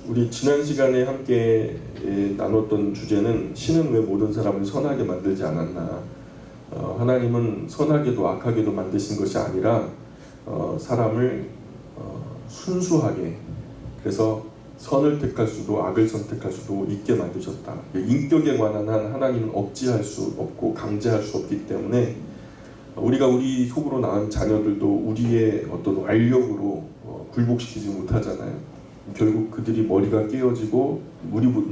우리 지난 시간에 함께 나눴던 주제는 신은 왜 모든 사람을 선하게 만들지 않았나. 하나님은 선하게도 악하게도 만드신 것이 아니라 사람을 순수하게, 그래서 선을 택할 수도 악을 선택할 수도 있게 만드셨다. 인격에 관한 한 하나님은 억지할 수 없고 강제할 수 없기 때문에 우리가 우리 속으로 낳은 자녀들도 우리의 어떤 완력으로 굴복시키지 못하잖아요. 결국 그들이 머리가 깨어지고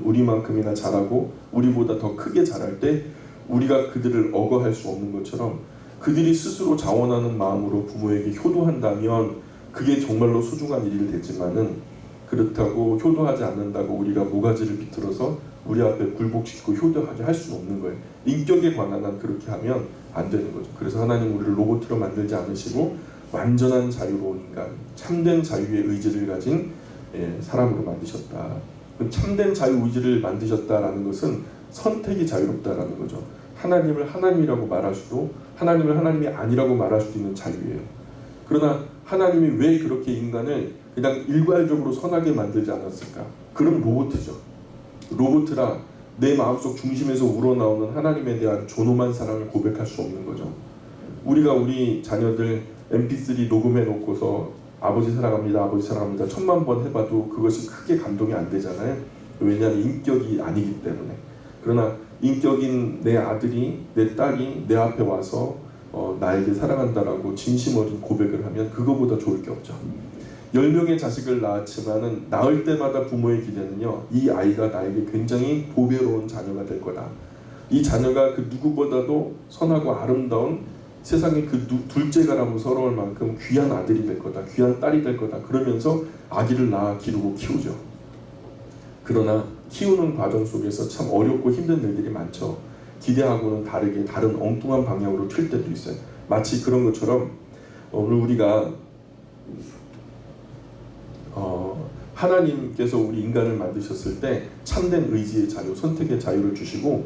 우리만큼이나 잘하고 우리보다 더 크게 자랄 때 우리가 그들을 억어할 수 없는 것처럼 그들이 스스로 자원하는 마음으로 부모에게 효도한다면 그게 정말로 소중한 일이 되지만은, 그렇다고 효도하지 않는다고 우리가 모가지를 비틀어서 우리 앞에 굴복시키고 효도하게 할 수는 없는 거예요. 인격에 관한 한 그렇게 하면 안 되는 거죠. 그래서 하나님 우리를 로봇으로 만들지 않으시고 완전한 자유로운 인간, 참된 자유의 의지를 가진 사람으로 만드셨다. 참된 자유의지를 만드셨다라는 것은 선택이 자유롭다라는 거죠. 하나님을 하나님이라고 말할 수도, 하나님을 하나님이 아니라고 말할 수도 있는 자유예요. 그러나 하나님이 왜 그렇게 인간을 그냥 일괄적으로 선하게 만들지 않았을까? 그럼 로봇이죠. 로봇이라 내 마음속 중심에서 우러나오는 하나님에 대한 존엄한 사랑을 고백할 수 없는 거죠. 우리가 우리 자녀들 mp3 녹음해 놓고서 아버지 사랑합니다, 아버지 사랑합니다 1000만 번 해봐도 그것이 크게 감동이 안 되잖아요. 왜냐하면 인격이 아니기 때문에. 그러나 인격인 내 아들이, 내 딸이 내 앞에 와서 나에게 사랑한다라고 진심 어린 고백을 하면 그거보다 좋을 게 없죠. 10명의 자식을 낳았지만은 낳을 때마다 부모의 기대는요, 이 아이가 나에게 굉장히 보배로운 자녀가 될 거다. 이 자녀가 그 누구보다도 선하고 아름다운 세상에 그 둘째가 라면 서러울 만큼 귀한 아들이 될 거다, 귀한 딸이 될 거다, 그러면서 아기를 낳아 기르고 키우죠. 그러나 키우는 과정 속에서 참 어렵고 힘든 일들이 많죠. 기대하고는 다르게 다른 엉뚱한 방향으로 튈 때도 있어요. 마치 그런 것처럼 오늘 우리가 하나님께서 우리 인간을 만드셨을 때 참된 의지의 자유, 선택의 자유를 주시고,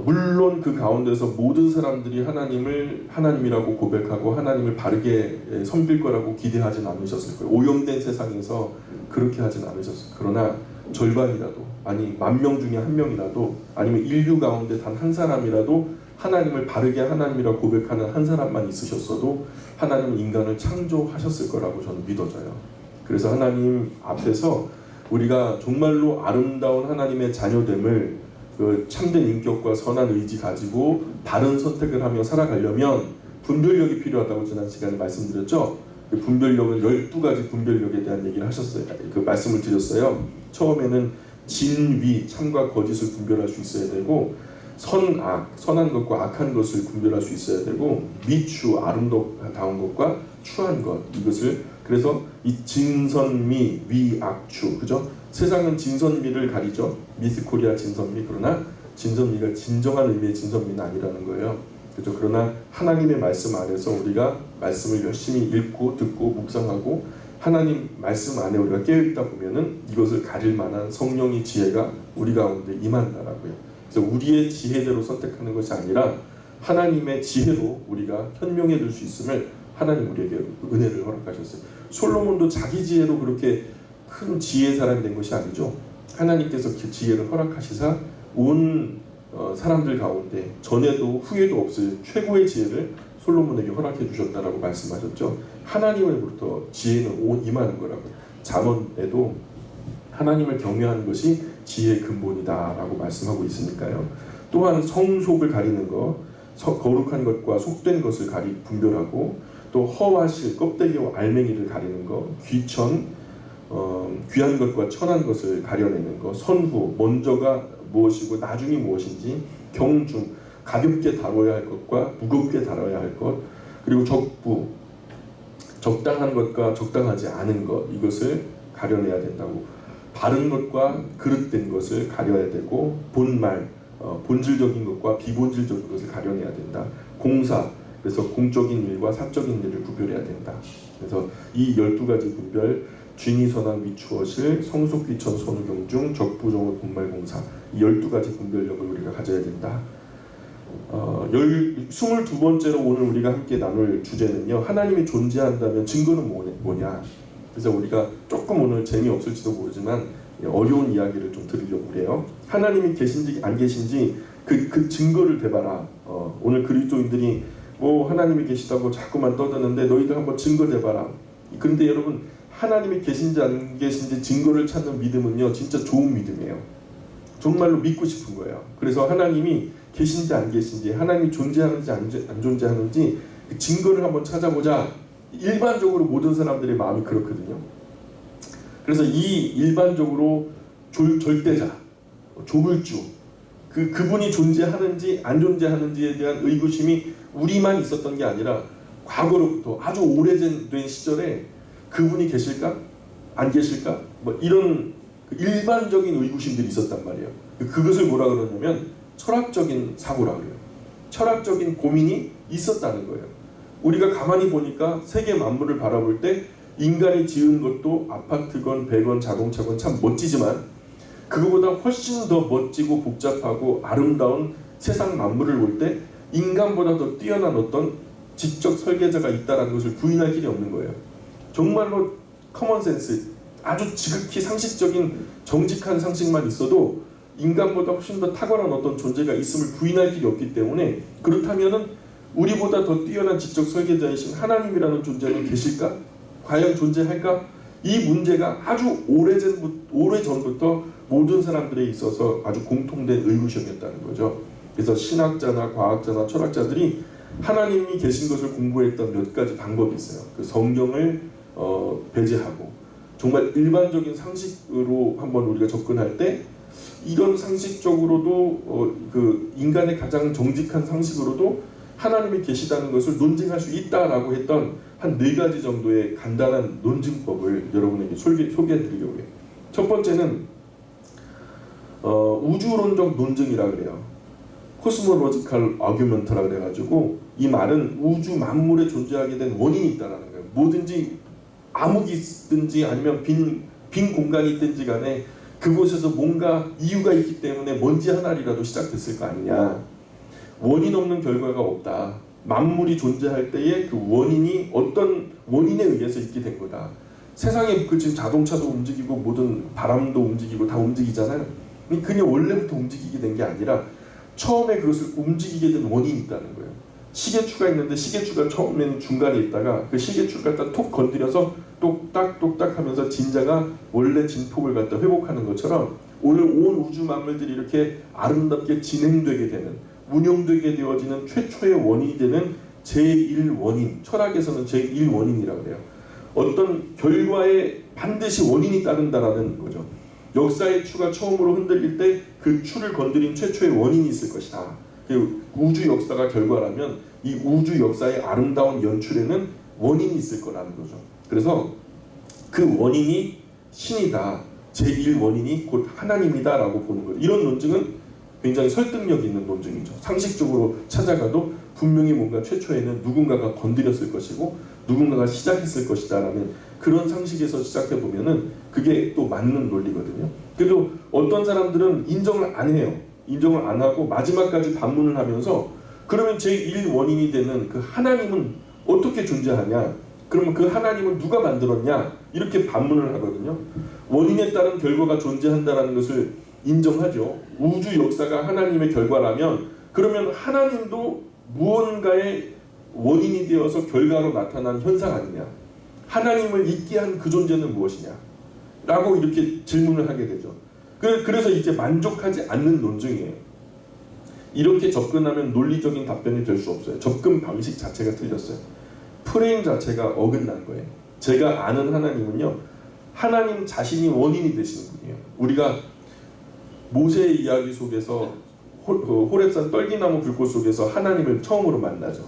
물론 그 가운데서 모든 사람들이 하나님을 하나님이라고 고백하고 하나님을 바르게 섬길 거라고 기대하진 않으셨을 거예요. 오염된 세상에서 그렇게 하진 않으셨어요. 그러나 절반이라도, 아니 10,000명 중에 1명이라도, 아니면 인류 가운데 단 한 사람이라도 하나님을 바르게 하나님이라고 고백하는 한 사람만 있으셨어도 하나님은 인간을 창조하셨을 거라고 저는 믿어져요. 그래서 하나님 앞에서 우리가 정말로 아름다운 하나님의 자녀됨을, 그 참된 인격과 선한 의지 가지고 바른 선택을 하며 살아가려면 분별력이 필요하다고 지난 시간에 말씀드렸죠. 그 분별력은 12가지 분별력에 대한 얘기를 하셨어요. 그 말씀을 드렸어요. 처음에는 진위, 참과 거짓을 분별할 수 있어야 되고, 선악, 선한 것과 악한 것을 분별할 수 있어야 되고, 미추, 아름다운 것과 추한 것, 이것을, 그래서 이 진선미, 위악추, 그죠? 세상은 진선미를 가리죠. 미스코리아 진선미. 그러나 진선미가 진정한 의미의 진선미는 아니라는 거예요. 그죠? 그러나 하나님의 말씀 안에서 우리가 말씀을 열심히 읽고 듣고 묵상하고 하나님 말씀 안에 우리가 깨어있다 보면은 이것을 가릴 만한 성령의 지혜가 우리 가운데 임한다라고요. 그래서 우리의 지혜대로 선택하는 것이 아니라 하나님의 지혜로 우리가 현명해질 수 있음을 하나님 우리에게 은혜를 허락하셨어요. 솔로몬도 자기 지혜로 그렇게 큰 지혜의 사람이 된 것이 아니죠. 하나님께서 그 지혜를 허락하시사 온 사람들 가운데 전에도 후에도 없을 최고의 지혜를 솔로몬에게 허락해 주셨다라고 말씀하셨죠. 하나님으로부터 지혜는 온 임하는 거라고. 잠언에도 하나님을 경외하는 것이 지혜의 근본이다라고 말씀하고 있으니까요. 또한 성속을 가리는 것, 거룩한 것과 속된 것을 분별하고, 또 허와 실, 껍데기와 알맹이를 가리는 것, 귀천, 귀한 것과 천한 것을 가려내는 것, 선후, 먼저가 무엇이고 나중이 무엇인지, 경중, 가볍게 다뤄야 할 것과 무겁게 다뤄야 할 것, 그리고 적부, 적당한 것과 적당하지 않은 것, 이것을 가려내야 된다고. 바른 것과 그릇된 것을 가려야 되고, 본말, 본질적인 것과 비본질적인 것을 가려내야 된다. 공사, 그래서 공적인 일과 사적인 일을 구별해야 된다. 그래서 이 12가지 분별, 쥐니 선악 위추어실, 성속 귀천 선우 경중, 적부 정오 본말 공사, 이 12가지 분별력을 우리가 가져야 된다. 22번째로 오늘 우리가 함께 나눌 주제는요, 하나님이 존재한다면 증거는 뭐냐? 그래서 우리가 조금 오늘 재미없을지도 모르지만 어려운 이야기를 좀 드리려고 그래요. 하나님이 계신지 안 계신지 그 증거를 대봐라. 오늘 그리스도인들이 뭐 하나님이 계시다고 자꾸만 떠드는데 너희들 한번 증거 대봐라. 그런데 여러분, 하나님이 계신지 안 계신지 증거를 찾는 믿음은요, 진짜 좋은 믿음이에요. 정말로 믿고 싶은 거예요. 그래서 하나님이 계신지 안 계신지, 하나님이 존재하는지 안 존재하는지 그 증거를 한번 찾아보자. 일반적으로 모든 사람들의 마음이 그렇거든요. 그래서 이 일반적으로 절대자, 조물주, 그분이 존재하는지 안 존재하는지에 대한 의구심이 우리만 있었던 게 아니라 과거로부터 아주 오래된 시절에 그분이 계실까? 안 계실까? 뭐 이런 일반적인 의구심들이 있었단 말이에요. 그것을 뭐라 그러냐면 철학적인 사고라 그래요. 철학적인 고민이 있었다는 거예요. 우리가 가만히 보니까 세계 만물을 바라볼 때 인간이 지은 것도 아파트건 배건 자동차건 참 멋지지만 그거보다 훨씬 더 멋지고 복잡하고 아름다운 세상 만물을 볼 때 인간보다 더 뛰어난 어떤 지적 설계자가 있다는 것을 부인할 길이 없는 거예요. 정말로 커먼센스, 아주 지극히 상식적인 정직한 상식만 있어도 인간보다 훨씬 더 탁월한 어떤 존재가 있음을 부인할 길이 없기 때문에, 그렇다면은 우리보다 더 뛰어난 지적 설계자이신 하나님이라는 존재는 계실까? 과연 존재할까? 이 문제가 아주 오래전부터 모든 사람들에 있어서 아주 공통된 의구심이었다는 거죠. 그래서 신학자나 과학자나 철학자들이 하나님이 계신 것을 공부했던 몇 가지 방법이 있어요. 그 성경을 배제하고 정말 일반적인 상식으로 한번 우리가 접근할 때 이런 상식적으로도 그 인간의 가장 정직한 상식으로도 하나님이 계시다는 것을 논증할 수 있다라고 했던 한 4가지 정도의 간단한 논증법을 여러분에게 소개해드리려고 해요. 첫 번째는 우주론적 논증이라 그래요. 코스모로지컬 어규먼트라 그래가지고 이 말은 우주 만물에 존재하게 된 원인이 있다라는 거예요. 뭐든지 암흑이 있든지 아니면 빈 공간이 있든지 간에 그곳에서 뭔가 이유가 있기 때문에 뭔지 하나라도 시작됐을 거 아니냐. 원인 없는 결과가 없다. 만물이 존재할 때에 그 원인이 어떤 원인에 의해서 있게 된 거다. 세상에 지금 자동차도 움직이고 모든 바람도 움직이고 다 움직이잖아요. 그냥 원래부터 움직이게 된 게 아니라 처음에 그것을 움직이게 된 원인이 있다는 거예요. 시계추가 있는데 시계추가 처음에는 중간에 있다가 그 시계추를 갖다 톡 건드려서 똑딱똑딱 하면서 진자가 원래 진폭을 갖다 회복하는 것처럼 오늘 온 우주 만물들이 이렇게 아름답게 진행되게 되는, 운영되게 되어지는 최초의 원인이 되는 제1원인, 철학에서는 제1원인이라고 해요. 어떤 결과에 반드시 원인이 따른다라는 거죠. 역사의 추가 처음으로 흔들릴 때 그 추를 건드린 최초의 원인이 있을 것이다. 우주 역사가 결과라면 이 우주 역사의 아름다운 연출에는 원인이 있을 거라는 거죠. 그래서 그 원인이 신이다. 제1원인이 곧 하나님이다 라고 보는 거예요. 이런 논증은 굉장히 설득력 있는 논증이죠. 상식적으로 찾아가도 분명히 뭔가 최초에는 누군가가 건드렸을 것이고 누군가가 시작했을 것이다 라는 그런 상식에서 시작해보면은 그게 또 맞는 논리거든요. 그래도 어떤 사람들은 인정을 안 해요. 인정을 안 하고 마지막까지 반문을 하면서 그러면 제1원인이 되는 그 하나님은 어떻게 존재하냐? 그러면 그 하나님은 누가 만들었냐? 이렇게 반문을 하거든요. 원인에 따른 결과가 존재한다는 것을 인정하죠. 우주 역사가 하나님의 결과라면 그러면 하나님도 무언가의 원인이 되어서 결과로 나타난 현상 아니냐? 하나님을 있게 한 그 존재는 무엇이냐? 라고 이렇게 질문을 하게 되죠. 그래서 이제 만족하지 않는 논증이에요. 이렇게 접근하면 논리적인 답변이 될 수 없어요. 접근 방식 자체가 틀렸어요. 프레임 자체가 어긋난 거예요. 제가 아는 하나님은요, 하나님 자신이 원인이 되시는 분이에요. 우리가 모세의 이야기 속에서 호렙산 떨기나무 불꽃 속에서 하나님을 처음으로 만나죠.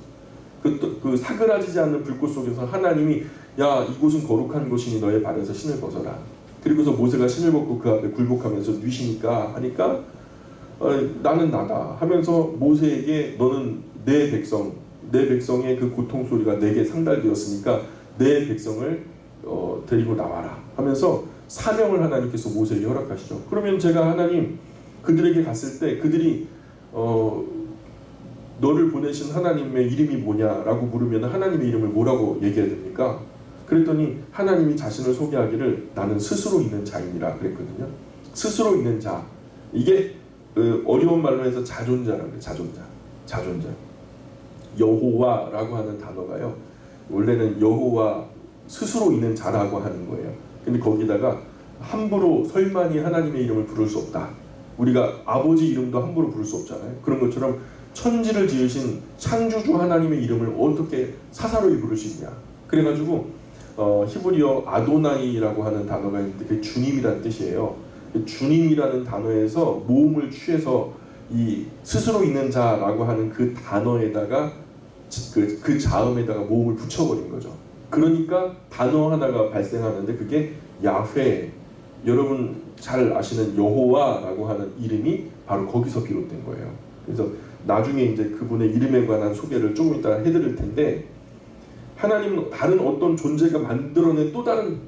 그 사그라지지 않는 불꽃 속에서 하나님이 야, 이곳은 거룩한 곳이니 너의 발에서 신을 벗어라. 그리고서 모세가 신을 벗고 그 앞에 굴복하면서 뉘시니까 하니까 나는 나다 하면서 모세에게 너는 내 백성의 그 고통 소리가 내게 상달되었으니까 내 백성을 데리고 나와라 하면서 사명을 하나님께서 모세에게 허락하시죠. 그러면 제가 하나님 그들에게 갔을 때 그들이 너를 보내신 하나님의 이름이 뭐냐라고 물으면 하나님의 이름을 뭐라고 얘기해야 됩니까? 그랬더니 하나님이 자신을 소개하기를 나는 스스로 있는 자이니라 그랬거든요. 스스로 있는 자. 이게 어려운 말로 해서 자존자라고 해요. 자존자. 여호와라고 하는 단어가요. 원래는 여호와 스스로 있는 자라고 하는 거예요. 근데 거기다가 함부로 설만이 하나님의 이름을 부를 수 없다. 우리가 아버지 이름도 함부로 부를 수 없잖아요. 그런 것처럼 천지를 지으신 창조주 하나님의 이름을 어떻게 사사로이 부를 수 있냐. 그래가지고 히브리어 아도나이라고 하는 단어가 있는데 그게 주님이라는 뜻이에요. 주님이라는 단어에서 모음을 취해서 이 스스로 있는 자라고 하는 그 단어에다가 그 자음에다가 모음을 붙여버린 거죠. 그러니까 단어 하나가 발생하는데 그게 야훼, 여러분 잘 아시는 여호와라고 하는 이름이 바로 거기서 비롯된 거예요. 그래서 나중에 이제 그분의 이름에 관한 소개를 조금 이따 해드릴 텐데, 하나님은 다른 어떤 존재가 만들어낸 또 다른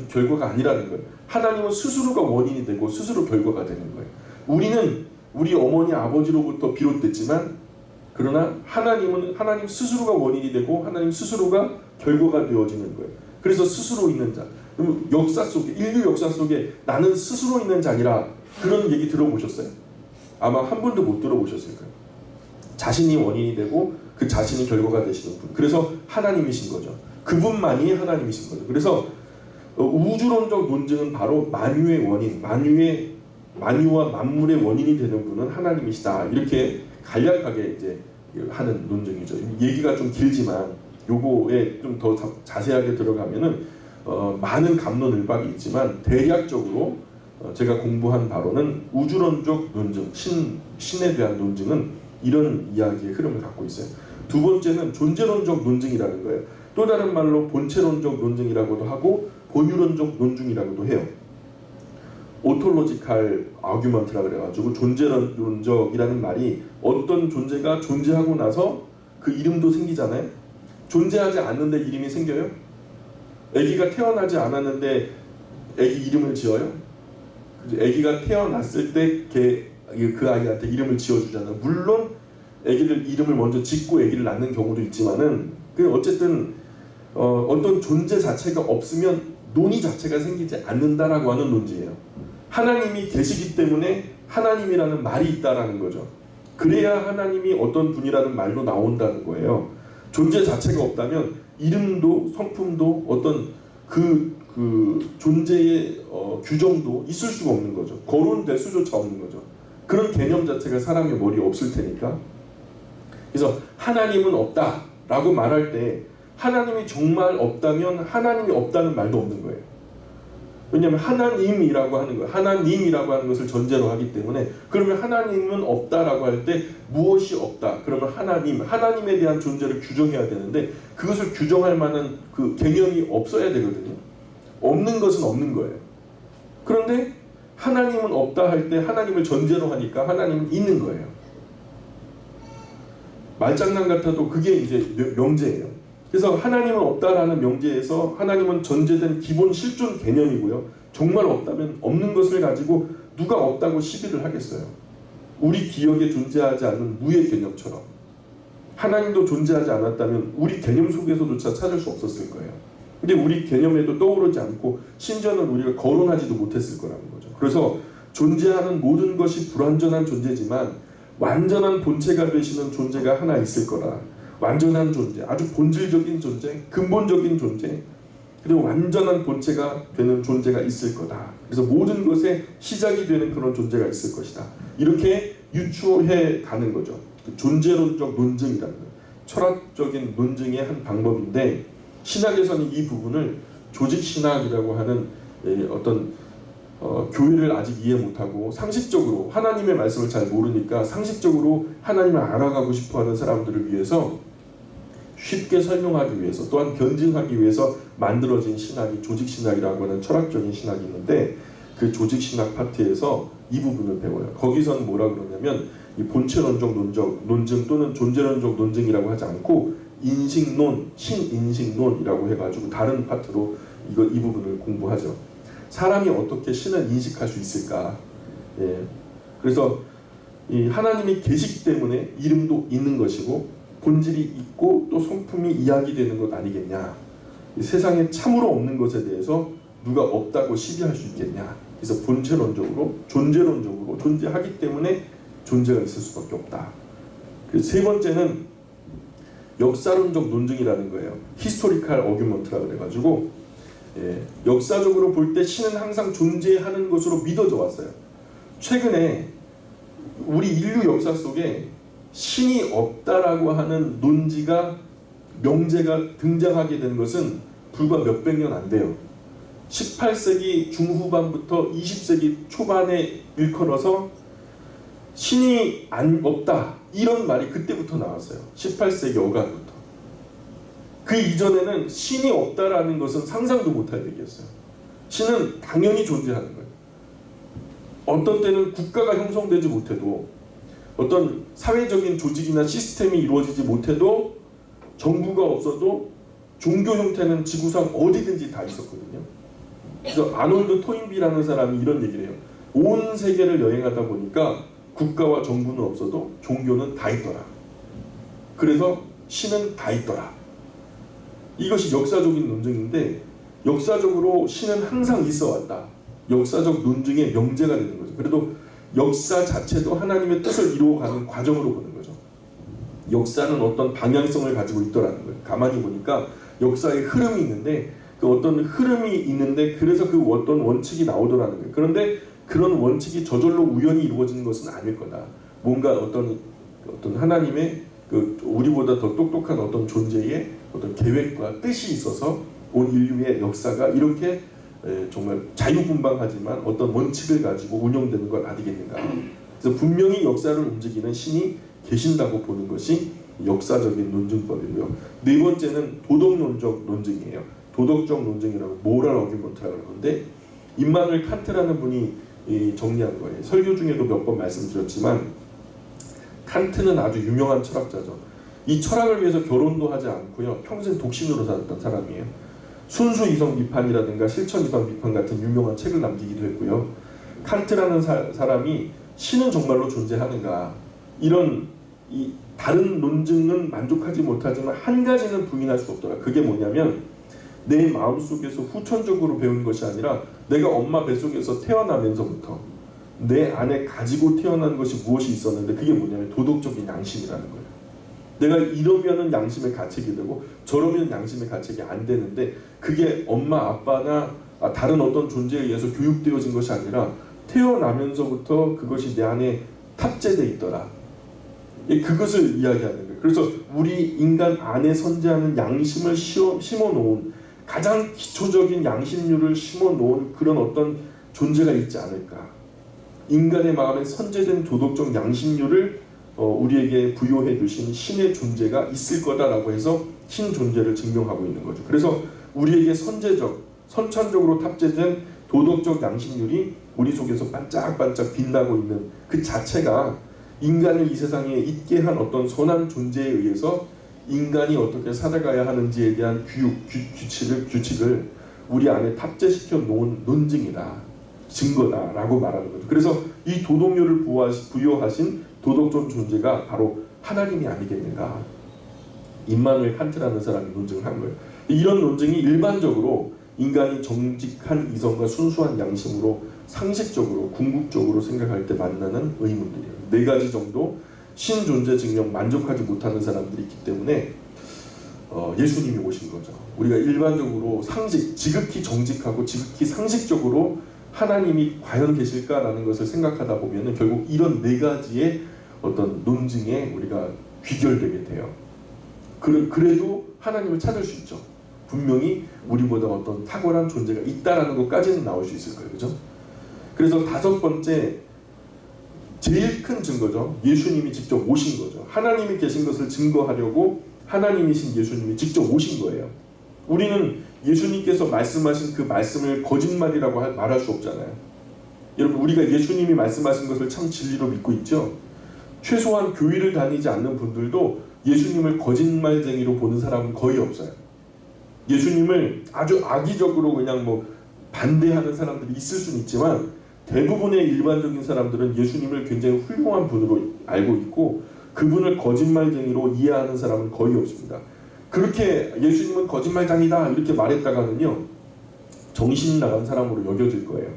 결과가 아니라는 거예요. 하나님은 스스로가 원인이 되고 스스로 결과가 되는 거예요. 우리는 우리 어머니 아버지로부터 비롯됐지만, 그러나 하나님은 하나님 스스로가 원인이 되고 하나님 스스로가 결과가 되어지는 거예요. 그래서 스스로 있는 자. 역사 속에, 인류 역사 속에 나는 스스로 있는 자니라, 그런 얘기 들어보셨어요? 아마 한 번도 못 들어보셨을 거예요. 자신이 원인이 되고 그 자신이 결과가 되시는 분. 그래서 하나님이신 거죠. 그분만이 하나님이신 거죠. 그래서 우주론적 논증은 바로 만유의 원인, 만유와 만물의 원인이 되는 분은 하나님이시다. 이렇게 간략하게 이제 하는 논증이죠. 얘기가 좀 길지만 요거에 좀 더 자세하게 들어가면은 많은 갑론을박이 있지만 대략적으로 제가 공부한 바로는 우주론적 논증, 신에 대한 논증은 이런 이야기의 흐름을 갖고 있어요. 두 번째는 존재론적 논증이라는 거예요. 또 다른 말로 본체론적 논증이라고도 하고 본유론적 논증이라고도 해요. 오톨로지칼 아규먼트라 그래가지고 존재론적이라는 말이 어떤 존재가 존재하고 나서 그 이름도 생기잖아요. 존재하지 않는데 이름이 생겨요? 아기가 태어나지 않았는데 아기 이름을 지어요? 아기가 태어났을 때 그 아이한테 이름을 지어주잖아요. 물론 아기를 이름을 먼저 짓고 아기를 낳는 경우도 있지만은 어쨌든 어떤 존재 자체가 없으면 논의 자체가 생기지 않는다라고 하는 논지예요. 하나님이 계시기 때문에 하나님이라는 말이 있다라는 거죠. 그래야 하나님이 어떤 분이라는 말로 나온다는 거예요. 존재 자체가 없다면 이름도 성품도 어떤 그 존재의 규정도 있을 수가 없는 거죠. 거론될 수조차 없는 거죠. 그런 개념 자체가 사람의 머리에 없을 테니까. 그래서 하나님은 없다라고 말할 때 하나님이 정말 없다면 하나님이 없다는 말도 없는 거예요. 왜냐하면 하나님이라고 하는 거예요. 하나님이라고 하는 것을 전제로 하기 때문에, 그러면 하나님은 없다라고 할 때 무엇이 없다? 그러면 하나님에 대한 존재를 규정해야 되는데 그것을 규정할 만한 그 개념이 없어야 되거든요. 없는 것은 없는 거예요. 그런데 하나님은 없다 할 때 하나님을 전제로 하니까 하나님은 있는 거예요. 말장난 같아도 그게 이제 명제예요. 그래서 하나님은 없다라는 명제에서 하나님은 전제된 기본 실존 개념이고요. 정말 없다면 없는 것을 가지고 누가 없다고 시비를 하겠어요. 우리 기억에 존재하지 않는 무의 개념처럼 하나님도 존재하지 않았다면 우리 개념 속에서조차 찾을 수 없었을 거예요. 근데 우리 개념에도 떠오르지 않고 심지어는 우리가 거론하지도 못했을 거라는 거죠. 그래서 존재하는 모든 것이 불완전한 존재지만 완전한 본체가 되시는 존재가 하나 있을 거라. 완전한 존재, 아주 본질적인 존재, 근본적인 존재, 그리고 완전한 본체가 되는 존재가 있을 거다. 그래서 모든 것의 시작이 되는 그런 존재가 있을 것이다. 이렇게 유추해 가는 거죠. 존재론적 논증이라는 거예요. 철학적인 논증의 한 방법인데, 신학에서는 이 부분을 조직신학이라고 하는 어떤 교회를 아직 이해 못하고 상식적으로 하나님의 말씀을 잘 모르니까 상식적으로 하나님을 알아가고 싶어하는 사람들을 위해서 쉽게 설명하기 위해서, 또한 변증하기 위해서 만들어진 신학이 조직신학이라고 하는 철학적인 신학이 있는데, 그 조직신학 파트에서 이 부분을 배워요. 거기서는 뭐라 그러냐면 이 본체론적 논증 또는 존재론적 논증이라고 하지 않고 인식론, 신인식론이라고 해가지고 다른 파트로 이 부분을 공부하죠. 사람이 어떻게 신을 인식할 수 있을까? 예. 그래서 이 하나님이 계시기 때문에 이름도 있는 것이고 본질이 있고 또 성품이 이야기되는 것 아니겠냐? 이 세상에 참으로 없는 것에 대해서 누가 없다고 시비할 수 있겠냐. 그래서 본체론적으로 존재론적으로 존재하기 때문에 존재가 있을 수밖에 없다. 그 세 번째는 역사론적 논증이라는 거예요. 히스토리컬 어규먼트라 그래가지고 역사적으로 볼 때 신은 항상 존재하는 것으로 믿어져 왔어요. 최근에 우리 인류 역사 속에 신이 없다라고 하는 논지가 명제가 등장하게 된 것은 불과 몇백 년 안 돼요. 18세기 중후반부터 20세기 초반에 일컬어서 신이 없다 이런 말이 그때부터 나왔어요. 18세기 어간부터. 그 이전에는 신이 없다라는 것은 상상도 못할 얘기였어요. 신은 당연히 존재하는 거예요. 어떤 때는 국가가 형성되지 못해도 어떤 사회적인 조직이나 시스템이 이루어지지 못해도 정부가 없어도 종교 형태는 지구상 어디든지 다 있었거든요. 그래서 아놀드 토인비라는 사람이 이런 얘기를 해요. 온 세계를 여행하다 보니까 국가와 정부는 없어도 종교는 다 있더라. 그래서 신은 다 있더라. 이것이 역사적인 논증인데 역사적으로 신은 항상 있어 왔다. 역사적 논증의 명제가 되는 거죠. 그래도 역사 자체도 하나님의 뜻을 이루어가는 과정으로 보는 거죠. 역사는 어떤 방향성을 가지고 있더라는 거예요. 가만히 보니까 역사의 흐름이 있는데 그 어떤 흐름이 있는데 그래서 그 어떤 원칙이 나오더라는 거예요. 그런데 그런 원칙이 저절로 우연히 이루어지는 것은 아닐 거다. 뭔가 어떤 하나님의 그 우리보다 더 똑똑한 어떤 존재의 어떤 계획과 뜻이 있어서 온 인류의 역사가 이렇게 정말 자유분방하지만 어떤 원칙을 가지고 운영되는 건 아니겠는가. 그래서 분명히 역사를 움직이는 신이 계신다고 보는 것이 역사적인 논증법이고요. 네 번째는 도덕론적 논증이에요. 도덕적 논증이라고 모럴 어규먼트라고 그러는데 임마누엘 칸트라는 분이 정리한 거예요. 설교 중에도 몇 번 말씀드렸지만 칸트는 아주 유명한 철학자죠. 이 철학을 위해서 결혼도 하지 않고요. 평생 독신으로 살았던 사람이에요. 순수 이성 비판이라든가 실천 이성 비판 같은 유명한 책을 남기기도 했고요. 칸트라는 사람이 신은 정말로 존재하는가 이런 다른 논증은 만족하지 못하지만 한 가지는 부인할 수 없더라. 그게 뭐냐면 내 마음속에서 후천적으로 배운 것이 아니라 내가 엄마 뱃속에서 태어나면서부터 내 안에 가지고 태어난 것이 무엇이 있었는데 그게 뭐냐면 도덕적인 양심이라는 거예요. 내가 이러면은 양심의 가책이 되고 저러면 양심의 가책이 안 되는데 그게 엄마 아빠나 다른 어떤 존재에 의해서 교육되어진 것이 아니라 태어나면서부터 그것이 내 안에 탑재되어 있더라. 그것을 이야기하는 거예요. 그래서 우리 인간 안에 선재하는 양심을 심어놓은 가장 기초적인 양심률을 심어놓은 그런 어떤 존재가 있지 않을까. 인간의 마음에 선재된 도덕적 양심률을 우리에게 부여해 주신 신의 존재가 있을 거다라고 해서 신 존재를 증명하고 있는 거죠. 그래서 우리에게 선천적으로 탑재된 도덕적 양심률이 우리 속에서 반짝반짝 빛나고 있는 그 자체가 인간을 이 세상에 있게 한 어떤 선한 존재에 의해서 인간이 어떻게 살아가야 하는지에 대한 규칙을 우리 안에 탑재시켜 놓은 논증이다, 증거다라고 말하는 거죠. 그래서 이 도덕률을 부여하신 도덕적 존재가 바로 하나님이 아니겠는가. 임마누엘 칸트라는 사람이 논증을 한 거예요. 이런 논증이 일반적으로 인간이 정직한 이성과 순수한 양심으로 상식적으로 궁극적으로 생각할 때 만나는 의문들이에요. 네 가지 정도 신존재 증명 만족하지 못하는 사람들이 있기 때문에 예수님이 오신 거죠. 우리가 일반적으로 지극히 정직하고 지극히 상식적으로 하나님이 과연 계실까라는 것을 생각하다 보면 결국 이런 네 가지의 어떤 논증에 우리가 귀결되게 돼요. 그래도 하나님을 찾을 수 있죠. 분명히 우리보다 어떤 탁월한 존재가 있다라는 것까지는 나올 수 있을 거예요. 그죠? 그래서 다섯 번째 제일 큰 증거죠. 예수님이 직접 오신 거죠. 하나님이 계신 것을 증거하려고 하나님이신 예수님이 직접 오신 거예요. 우리는 예수님께서 말씀하신 그 말씀을 거짓말이라고 말할 수 없잖아요. 여러분 우리가 예수님이 말씀하신 것을 참 진리로 믿고 있죠. 최소한 교회를 다니지 않는 분들도 예수님을 거짓말쟁이로 보는 사람은 거의 없어요. 예수님을 아주 악의적으로 그냥 반대하는 사람들이 있을 수는 있지만 대부분의 일반적인 사람들은 예수님을 굉장히 훌륭한 분으로 알고 있고 그분을 거짓말쟁이로 이해하는 사람은 거의 없습니다. 그렇게 예수님은 거짓말장이다 이렇게 말했다가는요, 정신 나간 사람으로 여겨질 거예요.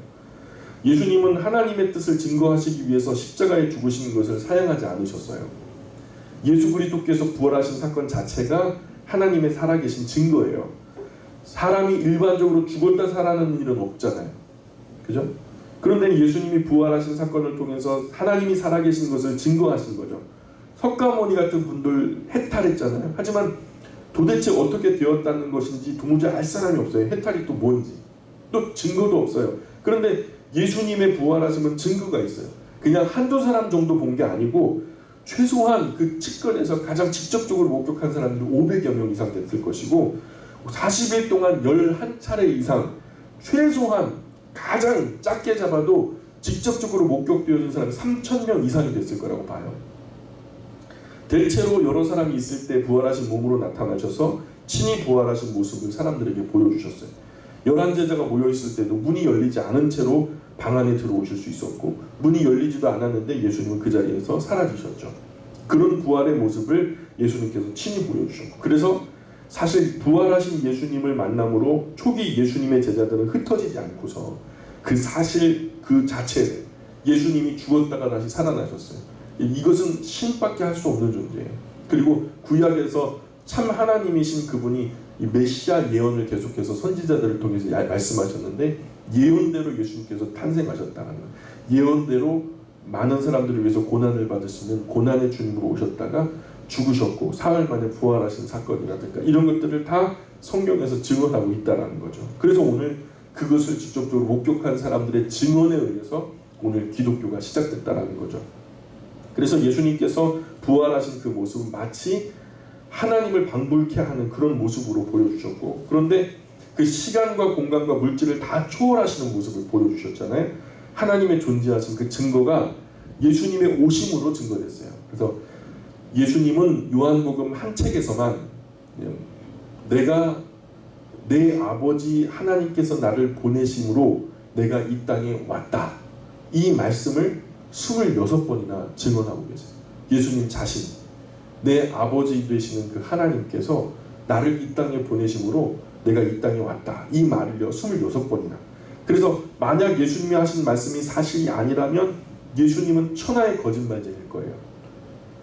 예수님은 하나님의 뜻을 증거하시기 위해서 십자가에 죽으신 것을 사양하지 않으셨어요. 예수 그리스도께서 부활하신 사건 자체가 하나님의 살아계신 증거예요. 사람이 일반적으로 죽었다 살아나는 일은 없잖아요. 그죠? 그런데 예수님이 부활하신 사건을 통해서 하나님이 살아계신 것을 증거하신 거죠. 석가모니 같은 분들 해탈했잖아요. 하지만 도대체 어떻게 되었다는 것인지 도무지 알 사람이 없어요. 해탈이 또 뭔지. 또 증거도 없어요. 그런데 예수님의 부활하심은 증거가 있어요. 그냥 한두 사람 정도 본 게 아니고 최소한 그 측근에서 가장 직접적으로 목격한 사람들이 500여 명 이상 됐을 것이고 40일 동안 11차례 이상 최소한 가장 작게 잡아도 직접적으로 목격되어진 사람이 3,000명 이상이 됐을 거라고 봐요. 대체로 여러 사람이 있을 때 부활하신 몸으로 나타나셔서 친히 부활하신 모습을 사람들에게 보여주셨어요. 11제자가 모여있을 때도 문이 열리지 않은 채로 방 안에 들어오실 수 있었고 문이 열리지도 않았는데 예수님은 그 자리에서 사라지셨죠. 그런 부활의 모습을 예수님께서 친히 보여주셨고, 그래서 사실 부활하신 예수님을 만남으로 초기 예수님의 제자들은 흩어지지 않고서 그 사실 그 자체를 예수님이 죽었다가 다시 살아나셨어요. 이것은 신밖에 할 수 없는 존재예요. 그리고 구약에서 참 하나님이신 그분이 이 메시아 예언을 계속해서 선지자들을 통해서 말씀하셨는데 예언대로 예수님께서 탄생하셨다는 거예요. 예언대로 많은 사람들을 위해서 고난을 받으시는 고난의 주님으로 오셨다가 죽으셨고 사흘 만에 부활하신 사건이라든가 이런 것들을 다 성경에서 증언하고 있다는 거죠. 그래서 오늘 그것을 직접적으로 목격한 사람들의 증언에 의해서 오늘 기독교가 시작됐다는 거죠. 그래서 예수님께서 부활하신 그 모습은 마치 하나님을 방불케 하는 그런 모습으로 보여주셨고, 그런데 그 시간과 공간과 물질을 다 초월하시는 모습을 보여주셨잖아요. 하나님의 존재하신 그 증거가 예수님의 오심으로 증거됐어요. 그래서 예수님은 요한복음 한 책에서만 내가 내 아버지 하나님께서 나를 보내심으로 내가 이 땅에 왔다, 이 말씀을 26번이나 증언하고 계세요. 예수님 자신, 내 아버지 되시는 그 하나님께서 나를 이 땅에 보내심으로 내가 이 땅에 왔다, 이 말을요 26번이나. 그래서 만약 예수님이 하신 말씀이 사실이 아니라면 예수님은 천하의 거짓말쟁이일 거예요.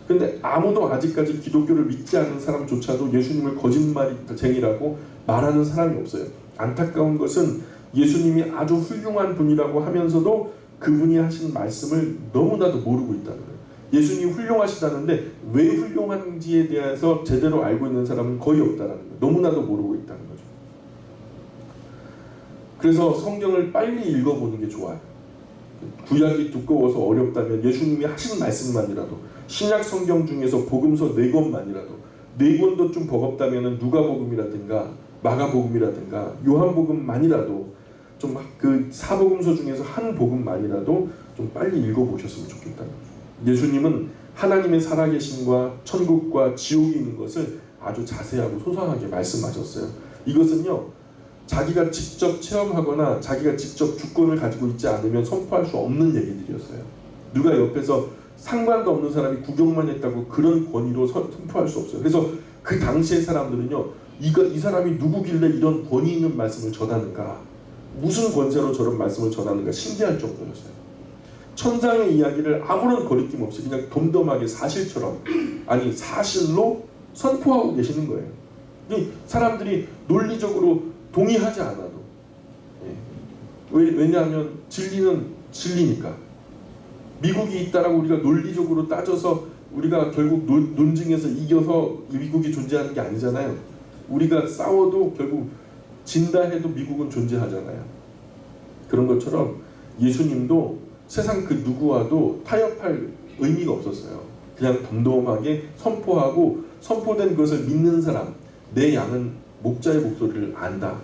근데 아무도 아직까지 기독교를 믿지 않는 사람조차도 예수님을 거짓말쟁이라고 말하는 사람이 없어요. 안타까운 것은 예수님이 아주 훌륭한 분이라고 하면서도 그분이 하신 말씀을 너무나도 모르고 있다는 거예요. 예수님이 훌륭하시다는데 왜 훌륭한지에 대해서 제대로 알고 있는 사람은 거의 없다는 거예요. 너무나도 모르고 있다는 거죠. 그래서 성경을 빨리 읽어보는 게 좋아요. 구약이 두꺼워서 어렵다면 예수님이 하신 말씀만이라도, 신약 성경 중에서 복음서 4권만이라도, 4권도 좀 버겁다면 누가복음이라든가 마가복음이라든가 요한복음만이라도 좀 그 사복음서 중에서 한 복음만이라도 좀 빨리 읽어보셨으면 좋겠다는 거죠. 예수님은 하나님의 살아계심과 천국과 지옥이 있는 것을 아주 자세하고 소상하게 말씀하셨어요. 이것은요, 자기가 직접 체험하거나 자기가 직접 주권을 가지고 있지 않으면 선포할 수 없는 얘기들이었어요. 누가 옆에서 상관도 없는 사람이 구경만 했다고 그런 권위로 선포할 수 없어요. 그래서 그 당시의 사람들은요, 이 사람이 누구길래 이런 권위 있는 말씀을 전하는가, 무슨 권세로 저런 말씀을 전하는가 신기할 정도였어요. 천상의 이야기를 아무런 거리낌 없이 그냥 덤덤하게 사실처럼, 아니 사실로 선포하고 계시는 거예요. 이 사람들이 논리적으로 동의하지 않아도, 왜냐하면 진리는 진리니까. 미국이 있다라고 우리가 논리적으로 따져서 우리가 결국 논증에서 이겨서 미국이 존재하는 게 아니잖아요. 우리가 싸워도 결국 진다 해도 미국은 존재하잖아요. 그런 것처럼 예수님도 세상 그 누구와도 타협할 의미가 없었어요. 그냥 덤덤하게 선포하고 선포된 것을 믿는 사람, 내 양은 목자의 목소리를 안다.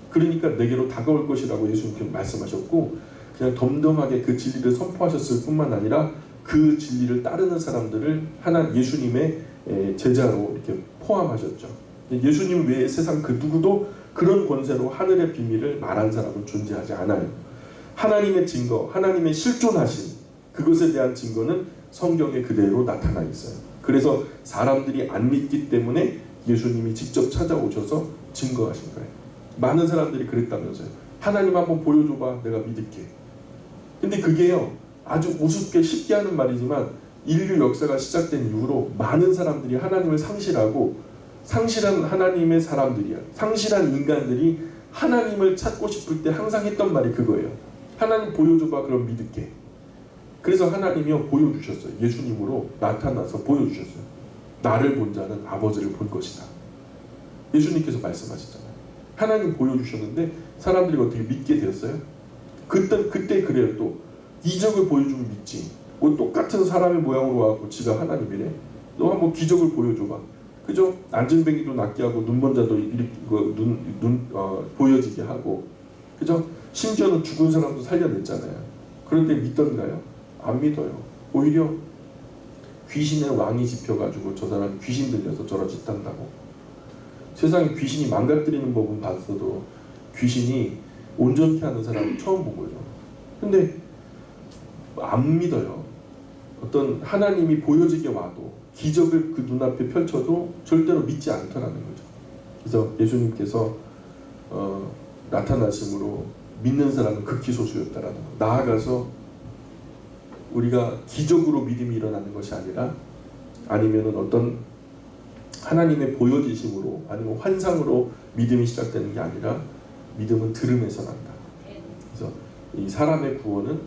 그러니까 내게로 다가올 것이라고 예수님께서 말씀하셨고, 그냥 덤덤하게 그 진리를 선포하셨을 뿐만 아니라 그 진리를 따르는 사람들을 하나 예수님의 제자로 이렇게 포함하셨죠. 예수님 외에 세상 그 누구도 그런 권세로 하늘의 비밀을 말한 사람은 존재하지 않아요. 하나님의 증거, 하나님의 실존하신 그것에 대한 증거는 성경에 그대로 나타나 있어요. 그래서 사람들이 안 믿기 때문에 예수님이 직접 찾아오셔서 증거하신 거예요. 많은 사람들이 그랬다면서요. 하나님 한번 보여줘봐, 내가 믿을게. 근데 그게요, 아주 우습게 쉽게 하는 말이지만 인류 역사가 시작된 이후로 많은 사람들이 하나님을 상실하고, 상실한 하나님의 사람들이야, 상실한 인간들이 하나님을 찾고 싶을 때 항상 했던 말이 그거예요. 하나님 보여줘봐, 그럼 믿을게. 그래서 하나님이요 보여주셨어요. 예수님으로 나타나서 보여주셨어요. 나를 본 자는 아버지를 본 것이다. 예수님께서 말씀하셨잖아요. 하나님 보여주셨는데 사람들이 어떻게 믿게 되었어요? 그때 그래요. 또 이적을 보여주면 믿지. 뭐 똑같은 사람의 모양으로 와갖고 지가 하나님이래. 너 한번 기적을 보여줘봐. 그죠? 안진뱅이도 낫게 하고 눈먼 자도 보여지게 하고, 그죠? 심지어는 죽은 사람도 살려냈잖아요. 그런데 믿던가요? 안 믿어요. 오히려 귀신의 왕이 집혀가지고 저 사람 귀신 들려서 저런 짓 한다고. 세상에 귀신이 망가뜨리는 법은 봤어도 귀신이 온전히 하는 사람은 처음 본 거죠. 근데 안 믿어요. 어떤 하나님이 보여지게 와도, 기적을 그 눈앞에 펼쳐도 절대로 믿지 않더라는 거죠. 그래서 예수님께서 나타나심으로 믿는 사람은 극히 소수였다라는 거. 나아가서 우리가 기적으로 믿음이 일어나는 것이 아니라, 아니면은 어떤 하나님의 보여지심으로, 아니면 환상으로 믿음이 시작되는 게 아니라, 믿음은 들음에서 난다. 그래서 이 사람의 구원은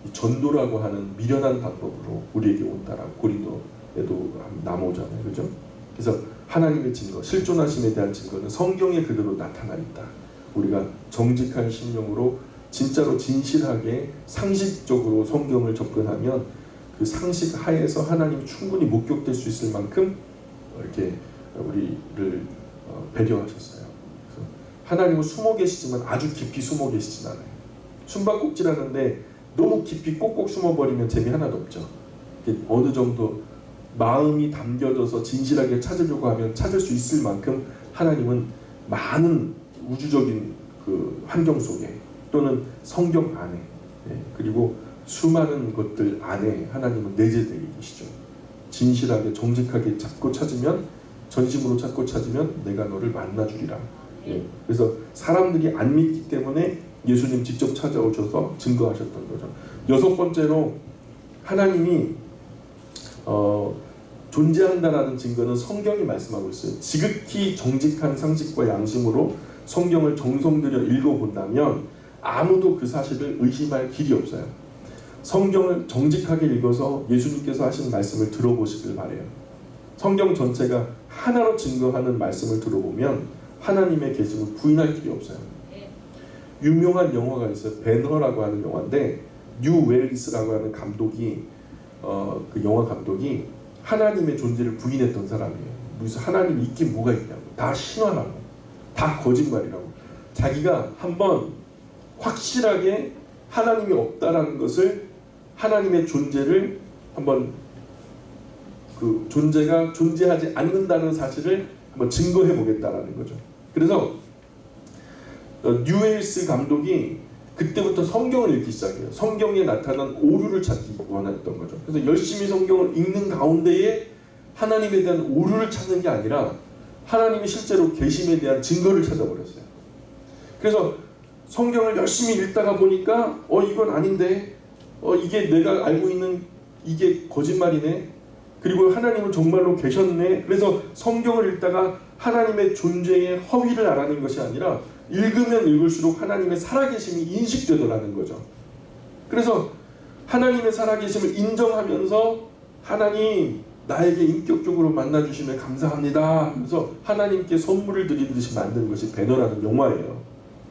이 전도라고 하는 미련한 방법으로 우리에게 온다라고 고린도에도 나오잖아요, 그죠? 그래서 하나님의 증거, 실존하심에 대한 증거는 성경에 그대로 나타나 있다. 우리가 정직한 심령으로 진짜로 진실하게 상식적으로 성경을 접근하면 그 상식 하에서 하나님이 충분히 목격될 수 있을 만큼 이렇게 우리를 배려하셨어요. 그래서 하나님은 숨어 계시지만 아주 깊이 숨어 계시진 않아요. 숨바꼭질하는데 너무 깊이 꼭꼭 숨어버리면 재미 하나도 없죠. 어느 정도 마음이 담겨져서 진실하게 찾으려고 하면 찾을 수 있을 만큼 하나님은 많은 우주적인 그 환경 속에, 또는 성경 안에, 그리고 수많은 것들 안에 하나님은 내재되어 계시죠. 진실하게 정직하게 찾고 찾으면, 전심으로 찾고 찾으면 내가 너를 만나주리라. 그래서 사람들이 안 믿기 때문에 예수님 직접 찾아오셔서 증거하셨던 거죠. 여섯 번째로 하나님이 존재한다라는 증거는 성경이 말씀하고 있어요. 지극히 정직한 상식과 양심으로 성경을 정성 들여 읽어본다면 아무도 그 사실을 의심할 길이 없어요. 성경을 정직하게 읽어서 예수님께서 하신 말씀을 들어보시길 바래요. 성경 전체가 하나로 증거하는 말씀을 들어보면 하나님의 계심을 부인할 길이 없어요. 유명한 영화가 있어요. 배너라고 하는 영화인데, 뉴 웰리스라고 하는 감독이 그 영화 감독이 하나님의 존재를 부인했던 사람이에요. 무슨 하나님이 있긴 뭐가 있냐고, 다 신화라고, 다 거짓말이라고. 자기가 한번 확실하게 하나님이 없다라는 것을, 하나님의 존재를 한번, 그 존재가 존재하지 않는다는 사실을 한번 증거해 보겠다라는 거죠. 그래서 뉴웨일스 감독이 그때부터 성경을 읽기 시작해요. 성경에 나타난 오류를 찾기 원했던 거죠. 그래서 열심히 성경을 읽는 가운데에 하나님에 대한 오류를 찾는 게 아니라 하나님이 실제로 계심에 대한 증거를 찾아버렸어요. 그래서 성경을 열심히 읽다가 보니까 이건 아닌데, 이게 내가 알고 있는 이게 거짓말이네, 그리고 하나님은 정말로 계셨네. 그래서 성경을 읽다가 하나님의 존재의 허위를 알아낸 것이 아니라 읽으면 읽을수록 하나님의 살아계심이 인식되더라는 거죠. 그래서 하나님의 살아계심을 인정하면서 하나님 나에게 인격적으로 만나주시면 감사합니다. 그래서 하나님께 선물을 드리듯이 만든 것이 배너라는 영화예요.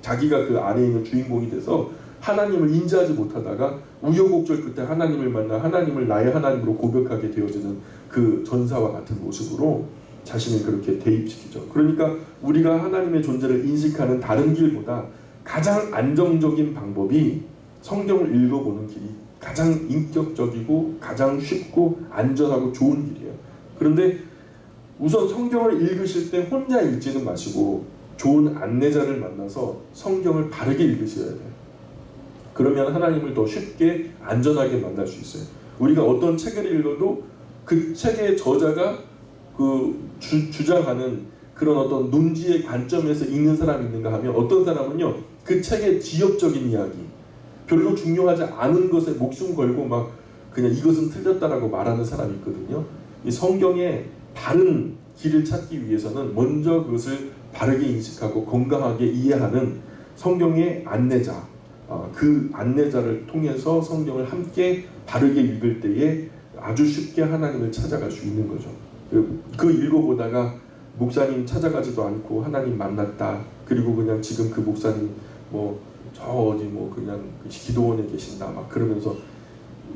자기가 그 안에 있는 주인공이 돼서 하나님을 인지하지 못하다가 우여곡절 끝에 하나님을 만나 하나님을 나의 하나님으로 고백하게 되어지는 그 전사와 같은 모습으로 자신을 그렇게 대입시키죠. 그러니까 우리가 하나님의 존재를 인식하는 다른 길보다 가장 안정적인 방법이 성경을 읽어보는 길이 가장 인격적이고 가장 쉽고 안전하고 좋은 길이에요. 그런데 우선 성경을 읽으실 때 혼자 읽지는 마시고 좋은 안내자를 만나서 성경을 바르게 읽으셔야 돼요. 그러면 하나님을 더 쉽게 안전하게 만날 수 있어요. 우리가 어떤 책을 읽어도 그 책의 저자가 주장하는 그런 어떤 논지의 관점에서 읽는 사람이 있는가 하면 어떤 사람은요 그 책의 지역적인 이야기 별로 중요하지 않은 것에 목숨 걸고 막 그냥 이것은 틀렸다라고 말하는 사람이 있거든요. 이 성경의 바른 길을 찾기 위해서는 먼저 그것을 바르게 인식하고 건강하게 이해하는 성경의 안내자, 그 안내자를 통해서 성경을 함께 바르게 읽을 때에 아주 쉽게 하나님을 찾아갈 수 있는 거죠. 그 읽어보다가 목사님 찾아가지도 않고 하나님 만났다. 그리고 그냥 지금 그 목사님 저 어디 그냥 기도원에 계신다 막 그러면서